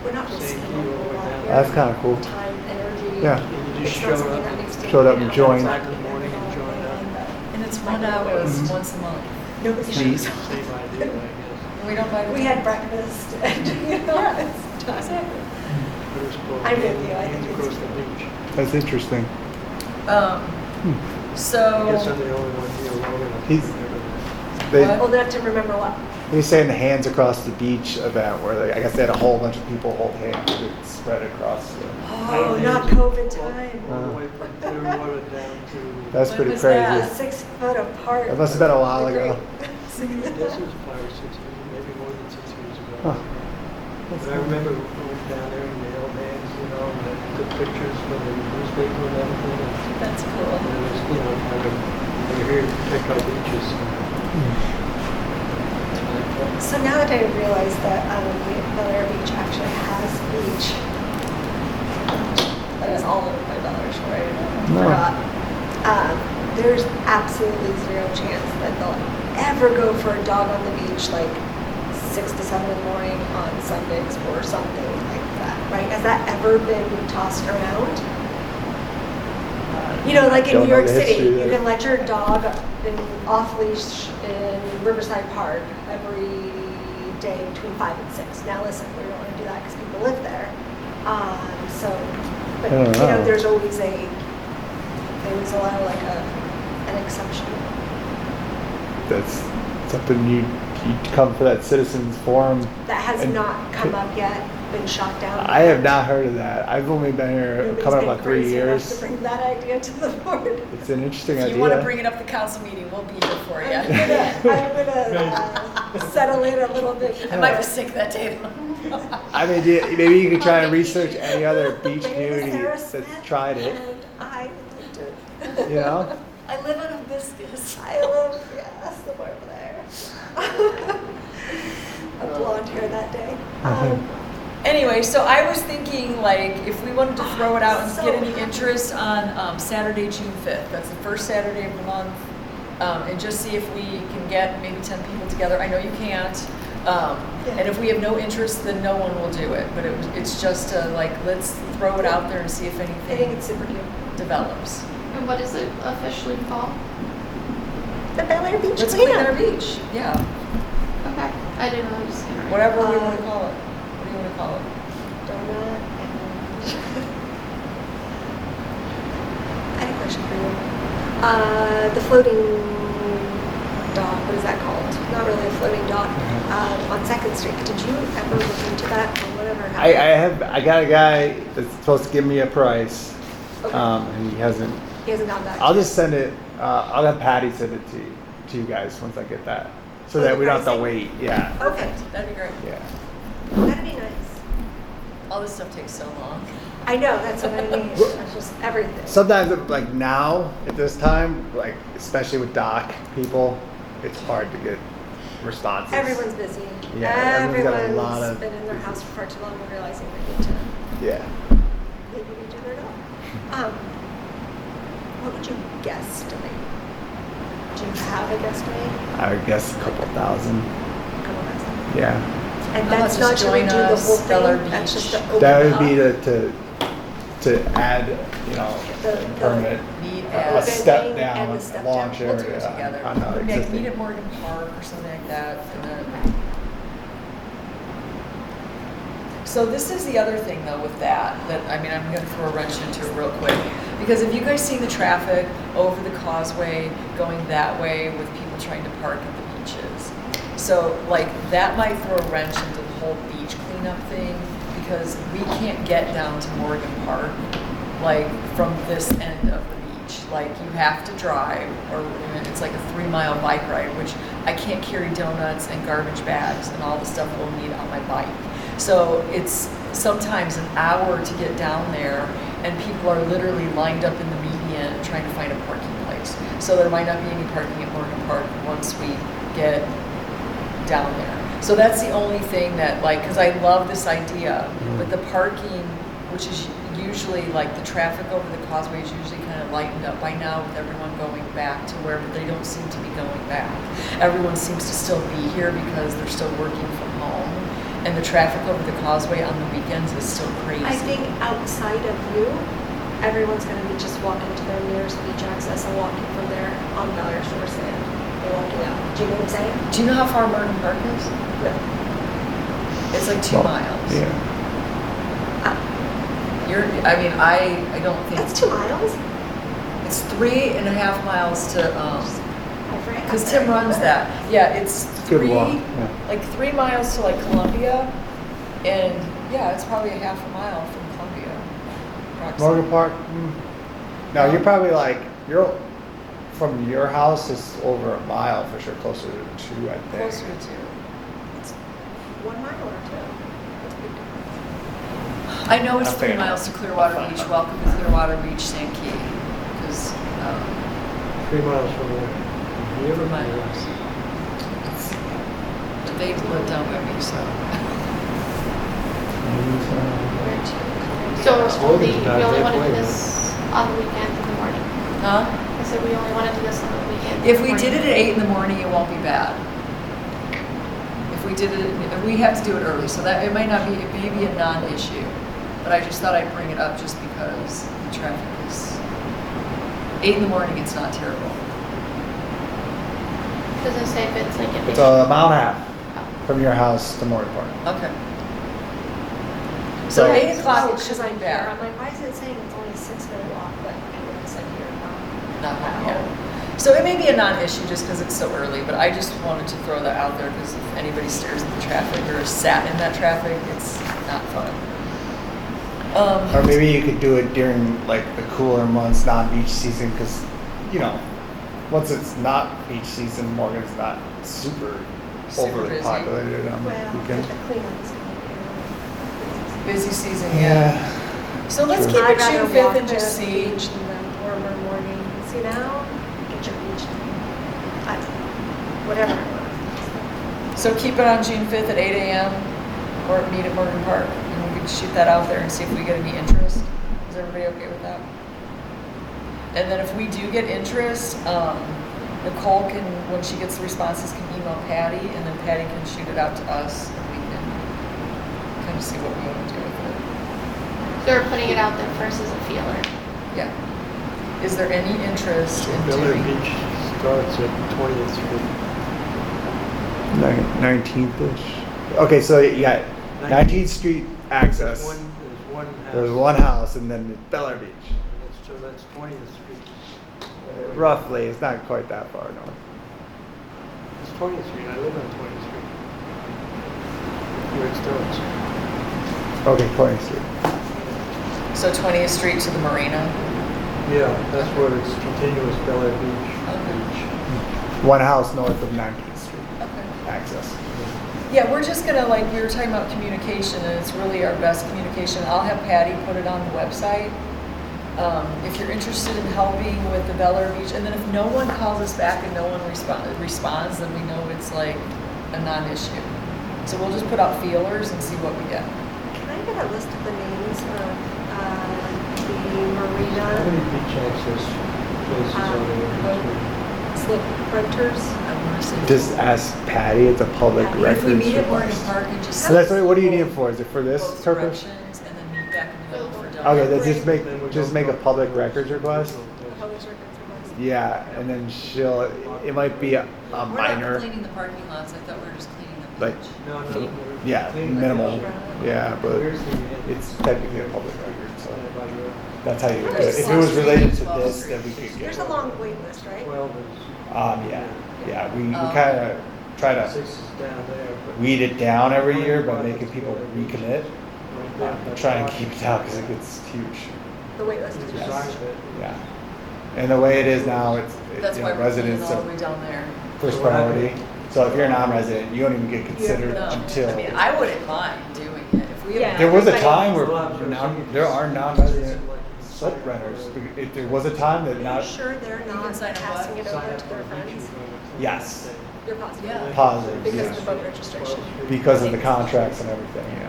We're not Same risking key a all the whole way lot down. here. That's kinda cool. Time, energy. Yeah. And you It's just not showed something up. that needs to Showed up be and done. joined. Back in the morning and joined up. And it's 1 hour Mhm. once a month. Nobody Neat. shows up. Same idea, I guess. And we don't buy the We had donuts. breakfast and, you know, Yeah, it's time. exactly. But it was called I'm with you, I Games think Across it's- the beach. That's interesting. Um, I guess so, I'm the only one here long enough. to He's- remember that. They, What? Old enough to remember what? He's saying the Hands Across the Beach event where I guess they had a whole bunch of people hold hands and it spread across. Oh, not COVID time. All the way from Clearwater down to. That's When pretty was crazy. that? 6 foot apart. That must have been a while ago. This was 5 or 6 years, maybe more than 6 years ago. Huh. But I remember going down there and they held hands, you know, and they took pictures for the newspaper and everything. And that's it cool. was, you know, kind of, we're here to protect our beaches. So now that I realize that Bel Air Beach actually has beach, that is all over by Bel Air Shore, right? No. Forgot. There's absolutely zero chance that they'll ever go for a dog on the beach like 6 to 7 in the morning on Sundays or something like that, right? Has that ever been tossed around? You know, like in Don't New know York the City, history you there. can let your dog off leash in Riverside Park every day between 5 and 6. Now listen, we don't want to do that because people live there. But I don't you know, know. there's always they always allow like an exception. That's something you come for that citizens forum. That has And not come could- up yet. been shot down. I have not heard of that. I've only been here Nobody's coming up been on 3 crazy enough years. to bring that idea to the board. It's an interesting If idea. you want to bring it up at the council meeting, we'll be here for you. I'm gonna settle in a little bit. I might be sick that day. I mean, maybe you could try and research any other beach My name is community Sarah that's Smith, tried it. And I would like to. You know? I live in Hibiscus. I live, yes, somewhere over there. A blonde hair that day. Anyway, so I was thinking, like, if we wanted to throw it out and So get any happy. interest on Saturday, June 5th. That's the first Saturday of the month. And just see if we can get maybe 10 people together. I know you can't. And if we have no interest, then no one will do it. But it's just like, let's throw it out there and see if I think anything it's super cute. develops. And what is it officially called? The Bel Air Beach Let's clean cleanup. our beach. Yeah. Okay. I didn't know. I just can't remember. Whatever we want to call it. What do you want to call it? Donut and. I had a question for you. The floating dock, what is that called? Not really a floating dock, on Second Street. Did you ever look into that or whatever happened? I got a guy that's supposed to give me a price, Okay. and he hasn't. He hasn't gotten back. I'll just send it. I'll have Patty send it to you guys once I get that, so Oh, that the we don't have to pricing? wait. Yeah, Perfect. That'd be great. yeah. That'd be nice. All this stuff takes so long. I know, that's what I mean. It's just everything. Sometimes, like now at this time, like especially with doc people, it's hard to get responses. Everyone's busy. Yeah, everyone's got a lot Everyone's of been in their busy. house for far too long and realizing they need to Yeah. maybe each other up. What would you guesstimate? Do you have a guesstimate? I would guess a couple thousand. A couple thousand. Yeah. And How about that's not just to join redo the us, whole Stellar thing, that's just to Beach? open That it would be up. to add, you know, The- permanent Meet a at, step thing down, and the a step launch down. we'll do area it together. on the Like, existing. meet at Morgan Park or something like that, and then. So this is the other thing though with that I mean, I'm gonna throw a wrench into it real quick. Because if you guys see the traffic over the causeway going that way with people trying to park at the beaches. So like that might throw a wrench into the whole beach cleanup thing because we can't get down to Morgan Park like from this end of the beach. Like you have to drive or it's like a 3-mile bike ride, which I can't carry donuts and garbage bags and all the stuff we'll need on my bike. So it's sometimes an hour to get down there and people are literally lined up in the median trying to find a parking place. So there might not be any parking at Morgan Park once we get down there. So that's the only thing that like, cause I love this idea, but the parking, which is usually like the traffic over the causeway is usually kind of lightened up by now with everyone going back to where they don't seem to be going back. Everyone seems to still be here because they're still working from home. And the traffic over the causeway on the weekends is still crazy. I think outside of you, everyone's gonna be just walking to their nearest beach access and walking from there on Bel Air Shore Sand. They're walking out. Do you know what I'm saying? Do you know how far Morgan Park is? No. It's like 2 miles. Yeah. I don't think, That's 2 miles? it's 3.5 miles to, I forget. because Tim runs that. Yeah, it's Good 3, walk, yeah. like 3 miles to like Columbia. And yeah, it's probably a half a mile from Columbia. approximately. Morgan Park? No, you're probably like, from your house is over a mile for sure, closer to 2, I think. Closer to 2. It's 1 mile or 2. That's a big difference. I know it's I'll 3 figure it miles out. to Clearwater I'll find Beach. out. Welcome to Clearwater Beach, Sand Key. Because 3 miles from there. From here or From my from house. there? they live down by me, so. So Logan's we about only want to halfway do this on the weekend in the morning. Huh? I said we only want to do this on the weekend. If we did it at 8 in the morning, it won't be bad. If we did it, we have to do it early, so that it might not be, it may be a non-issue. But I just thought I'd bring it up just because the traffic is, 8 in the morning, it's not terrible. Does it say if it's like It's a mile and a half from your house to Morgan Park. Okay. So So- 8 o'clock, it Because shouldn't I'm be here, I'm bad. like, why is it saying it's only a 6-minute walk? But I guess I'm here. Not bad, yeah. So it may be a non-issue just because it's so early, but I just wanted to throw that out there because if anybody stares at the traffic or is sat in that traffic, it's not fun. Or maybe you could do it during like the cooler months, not beach season, because once it's not beach season, Morgan's not super Super overly busy. populated on the Well, weekend. the cleanup is gonna be Busy season, Yeah. So let's True. keep I'd it rather June 5th walk and there just at the see. beach than the warmer morning. See now, get your beach. Whatever. So keep it on June 5th at 8 a.m. or meet at Morgan Park. And we can shoot that out there and see if we get any interest. Is everybody okay with that? And then if we do get interest, Nicole can, when she gets the responses, can email Patty, and then Patty can shoot it out to us, and we can kind of see what we want to do with it. So we're putting it out there first as a feeler. Yeah. Is there any interest in Bel Air doing? Beach starts at 20th Street. 19th-ish. Okay, so you got 19th Street access. There's one house. There's one house, and then Bel Air Beach. So that's 20th Street. Roughly, it's not quite that far north. It's 20th Street. I live on 20th Street. Where it starts. Okay, 20th Street. So 20th Street to the marina? Yeah, that's where it's continuous Bel Air Beach. Okay. One house north of 19th Street Okay. access. Yeah, we're just gonna, like, we were talking about communication, and it's really our best communication. I'll have Patty put it on the website. If you're interested in helping with the Bel Air Beach, and then if no one calls us back and no one responds, then we know it's like a non-issue. So we'll just put out feelers and see what we get. Can I get a list of the names of the How marina many beach access places are there? slip renters? I wanna say. Just ask Patty, it's a public Patty, records If we meet at Morgan request. Park and just. So that's what do you need it for? Is it for this Both purpose? directions, and then meet back in the middle for Del Okay, Mar. then just make a public records request. Public records request. Yeah, and then it might be a We're not minor, cleaning the parking lots, I thought we were just cleaning the like, beach. No, no. yeah, minimal. Yeah, but it's technically a public record, so that's how you, if it was related to this, then we could get There's it. a long wait list, right? 12 Yeah, we kind of try is, to 6 is down there. but weed it down every year by making people recommit. right there, Try and keep it down because it gets huge. The wait list is Yes. just. Yeah. And the way it is now, it's, That's you why know, we're cleaning residents all the are way down there. first priority. So if you're a non-resident, you don't even get considered No. until. I mean, I wouldn't mind doing it if we. Yeah. There was a Everybody- time where there are non-resident slip renters. There was a time that Are you not, sure they're You not can sign a what? passing it over to their friends? yes, You're positive? Yeah. positive, Because yeah. of the boat registration. Because of the contracts and everything, yeah.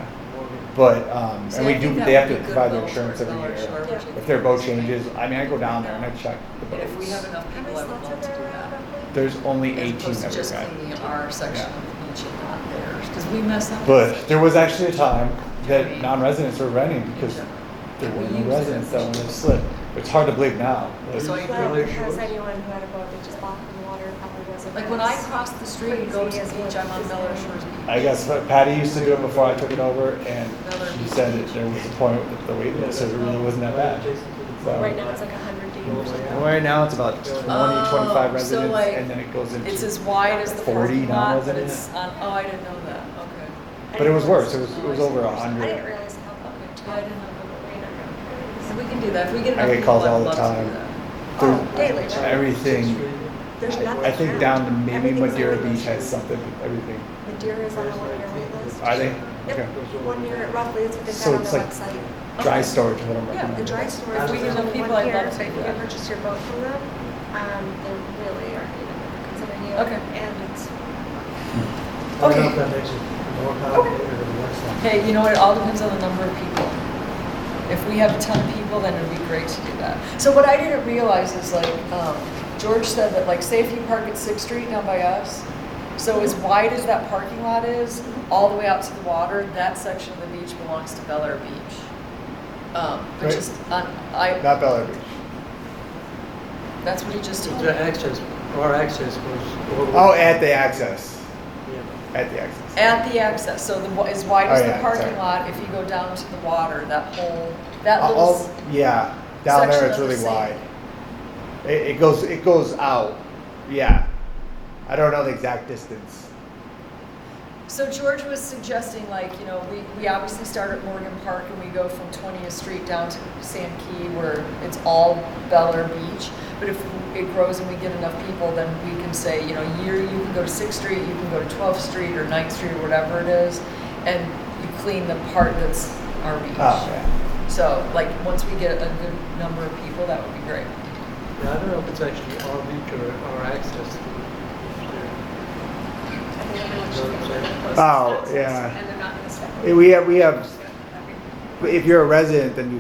But, See, and I we think do, that they have would to be good provide their Bell insurance Shore, every Bell year. Shore, Yeah. which If their boat changes, I mean, I go down there and I check the And if we have boats. enough How people, many I would slots are love to do there that. roughly? There's only As 18 opposed to that we just got. cleaning our section Yeah. of the beach and not theirs, because we mess up. But there was actually a time that non-residents were renting because there And were we use no it. residents that wanted to slip. It's hard to believe now. but- So I Well, Really because short. anyone who had a boat that just bought from the water probably wasn't. Like when I as cross the street and go to crazy the as beach, what I'm on is Bel Air there. Shores Beach. I guess Patty used to do it before I took it over, and Bel Air she Beach. said that there was a point with the wait list, so it really wasn't that bad. So- Right now, it's like 100 deep or something. Right now, it's about 20, 25 Oh, so residents, like, and then it goes into. It's as wide as the 40 parking lot, but non-residents. it's on, oh, I didn't know that, okay. But it was worse. It was over I didn't 100. realize how Okay, much. yeah, I didn't know that. So we can do that, if we get I enough get people, calls all I'd the love to time. do that. Oh, daily, right? Everything. There's nothing. I think around. down to maybe Everything's Madeira on the Beach has list. something. Everything. Madeira is on a one-year wait list. Are they? Yep, Okay. 1 year, roughly, it's what they So said on it's their like- website. Dry storage is what I'm Yeah, recommending. The dry storage. If we is get enough only people, 1 I'd year, love to but do if you that. purchase your boat from them, they really are considering you. Okay. And it's, I don't know if that makes it more complicated or less complicated. Hey, you know what, it all depends on the number of people. If we have a ton of people, then it'd be great to do that. So what I didn't realize is like, George said that like, say if you park at 6th Street down by us, so as wide as that parking lot is, all the way out to the water, that section of the beach belongs to Bel Air Beach. Which Right. is, Not Bel Air Beach. that's what he just told The me. access, our access goes over. Oh, at the access. Yeah. At the access. At the access, so as wide as Oh, the yeah, parking sorry. lot, if you go down to the water, that whole, that Oh, little. yeah. Down there, section it's of the really sand. wide. It goes out yeah. I don't know the exact distance. So George was suggesting, like, you know, we obviously start at Morgan Park and we go from 20th Street down to Sand Key where it's all Bel Air Beach. But if it grows and we get enough people, then we can say, you know, you can go to 6th Street, you can go to 12th Street or 9th Street or whatever it is, and you clean the part that's our beach. Oh, yeah. So, like, once we get a good number of people, that would be great. Yeah, I don't know if it's actually our beach or our access to the beach there. I think everyone should get rid of the closest Oh, access, yeah. And they're not gonna step. We have, if you're a resident, then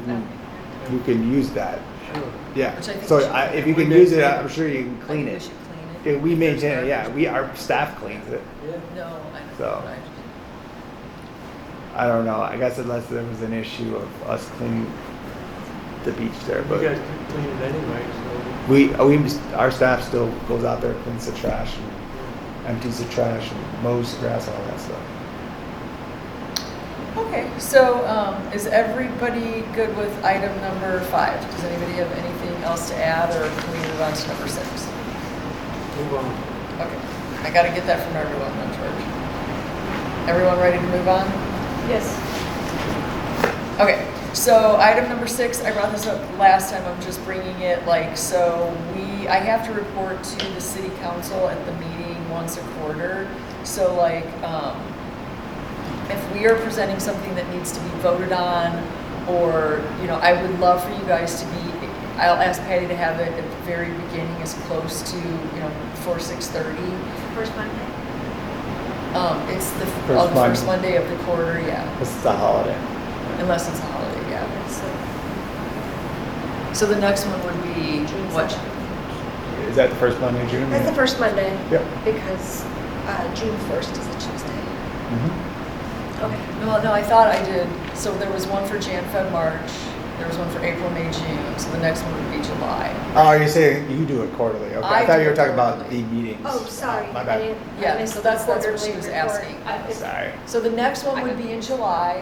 you can use that. Sure. Yeah. Which I think So we should- if you can use it, I'm sure you can I clean think it. We should clean it. Yeah, we maintain it, yeah. Our staff cleans it. Yeah. No, I know. So. but I don't know. I guess unless there was an issue of us cleaning the beach there, You but guys could clean it anyway, so. our staff still goes out there, cleans the trash and empties the trash and mows the grass and all that stuff. Okay, so is everybody good with item number 5? Does anybody have anything else to add, or can we move on to number 6? Move on. Okay, I gotta get that from everyone then, George. Everyone ready to move on? Yes. Okay, so item number 6, I brought this up last time, I'm just bringing it, like, so I have to report to the city council at the meeting once a quarter. So like, if we are presenting something that needs to be voted on, or, you know, I would love for you guys to be, I'll ask Patty to have it at the very beginning as close to, you know, before 6:30. First Monday. It's the First first Monday. Monday of the quarter, yeah, This is a holiday. unless it's a holiday, yeah. So So the next one would be June what? 2nd. Is that the first Monday in June? That's the first Monday. Yep. Because June 1st is a Tuesday. Mhm. Okay. No, I thought I did. So there was one for Jan, Feb, March. There was one for April, May, June. So the next one would be July. Oh, you're saying you do it quarterly. Okay. I I thought do you were it talking about quarterly. the meetings. Oh, sorry. My I bad. didn't- I Yeah, missed so the that's what she quarterly was report. asking. Sorry. So the next one would be in July.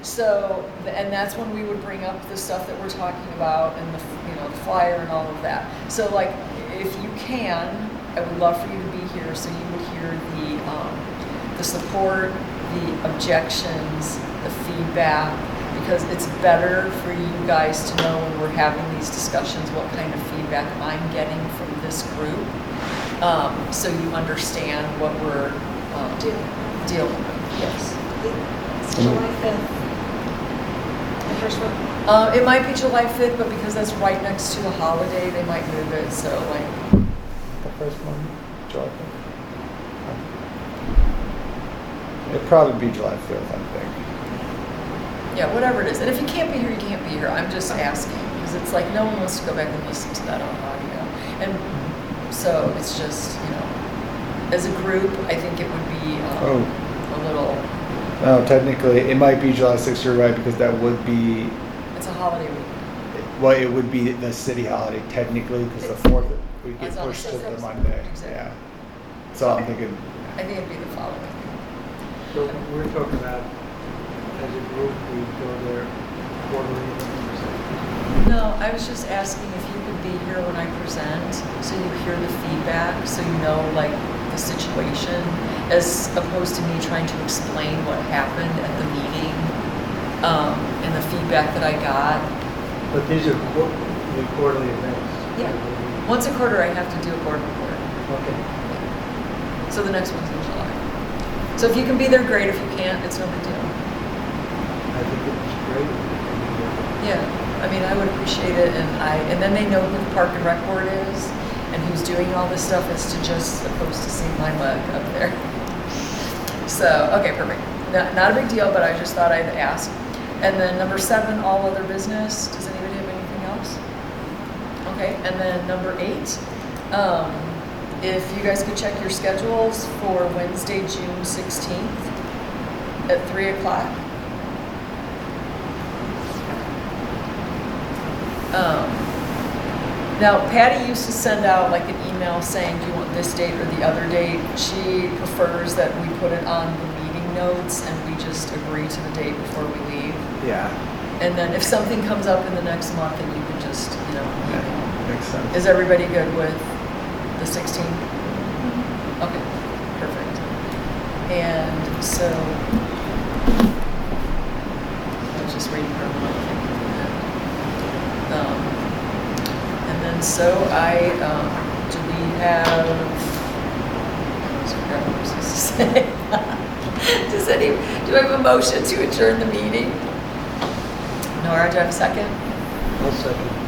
So, and that's when we would bring up the stuff that we're talking about and the, you know, the flyer and all of that. So like, if you can, I would love for you to be here so you would hear the support, the objections, the feedback, because it's better for you guys to know when we're having these discussions what kind of feedback I'm getting from this group, so you understand what we're dealing with. Yes. It's July 5th. The first one. It might be July 5th, but because that's right next to a holiday, they might move it. So like, The first one, July 5th. It'd probably be July 5th, I think. yeah, whatever it is. And if you can't be here, you can't be here. I'm just asking because it's like no one wants to go back and listen to that on audio, and so it's just, you know, as a group, I think it would be a little. No, technically, it might be July 6th, you're right, because that would be, It's a holiday week. well, it would be the city holiday technically, because the 4th, we get It's on pushed to the Thursday. Monday. Exactly. Yeah. So I'm thinking, I think it'd be the following week. So we're talking about, as a group, we go there quarterly. No, I was just asking if you could be here when I present, so you hear the feedback, so you know, like, the situation, as opposed to me trying to explain what happened at the meeting, and the feedback that I got. But these are the quarterly events. Yeah. Once a quarter, I have to do a board report. Okay. So the next one's in July. So if you can be there, great. If you can't, it's no big deal. I think it's great. Yeah, I mean, I would appreciate it, and then they know who the Park and Rec Board is, and who's doing all this stuff, is to just opposed to seeing my mug up there. So, okay, perfect. Not a big deal, but I just thought I'd ask. And then number 7, all other business. Does anybody have anything else? Okay, and then number 8, if you guys could check your schedules for Wednesday, June 16th at 3 o'clock. Now, Patty used to send out like an email saying, do you want this date or the other date? She prefers that we put it on the meeting notes and we just agree to the date before we leave. yeah, And then if something comes up in the next month, then you can just, you know, email. makes sense. Is everybody good with The 16th? Okay, perfect. And so, I was just reading her one thing. And then so do we have, I forgot what I was supposed to say. Do I have a motion to adjourn the meeting? Nora, do I have a second? I'll second.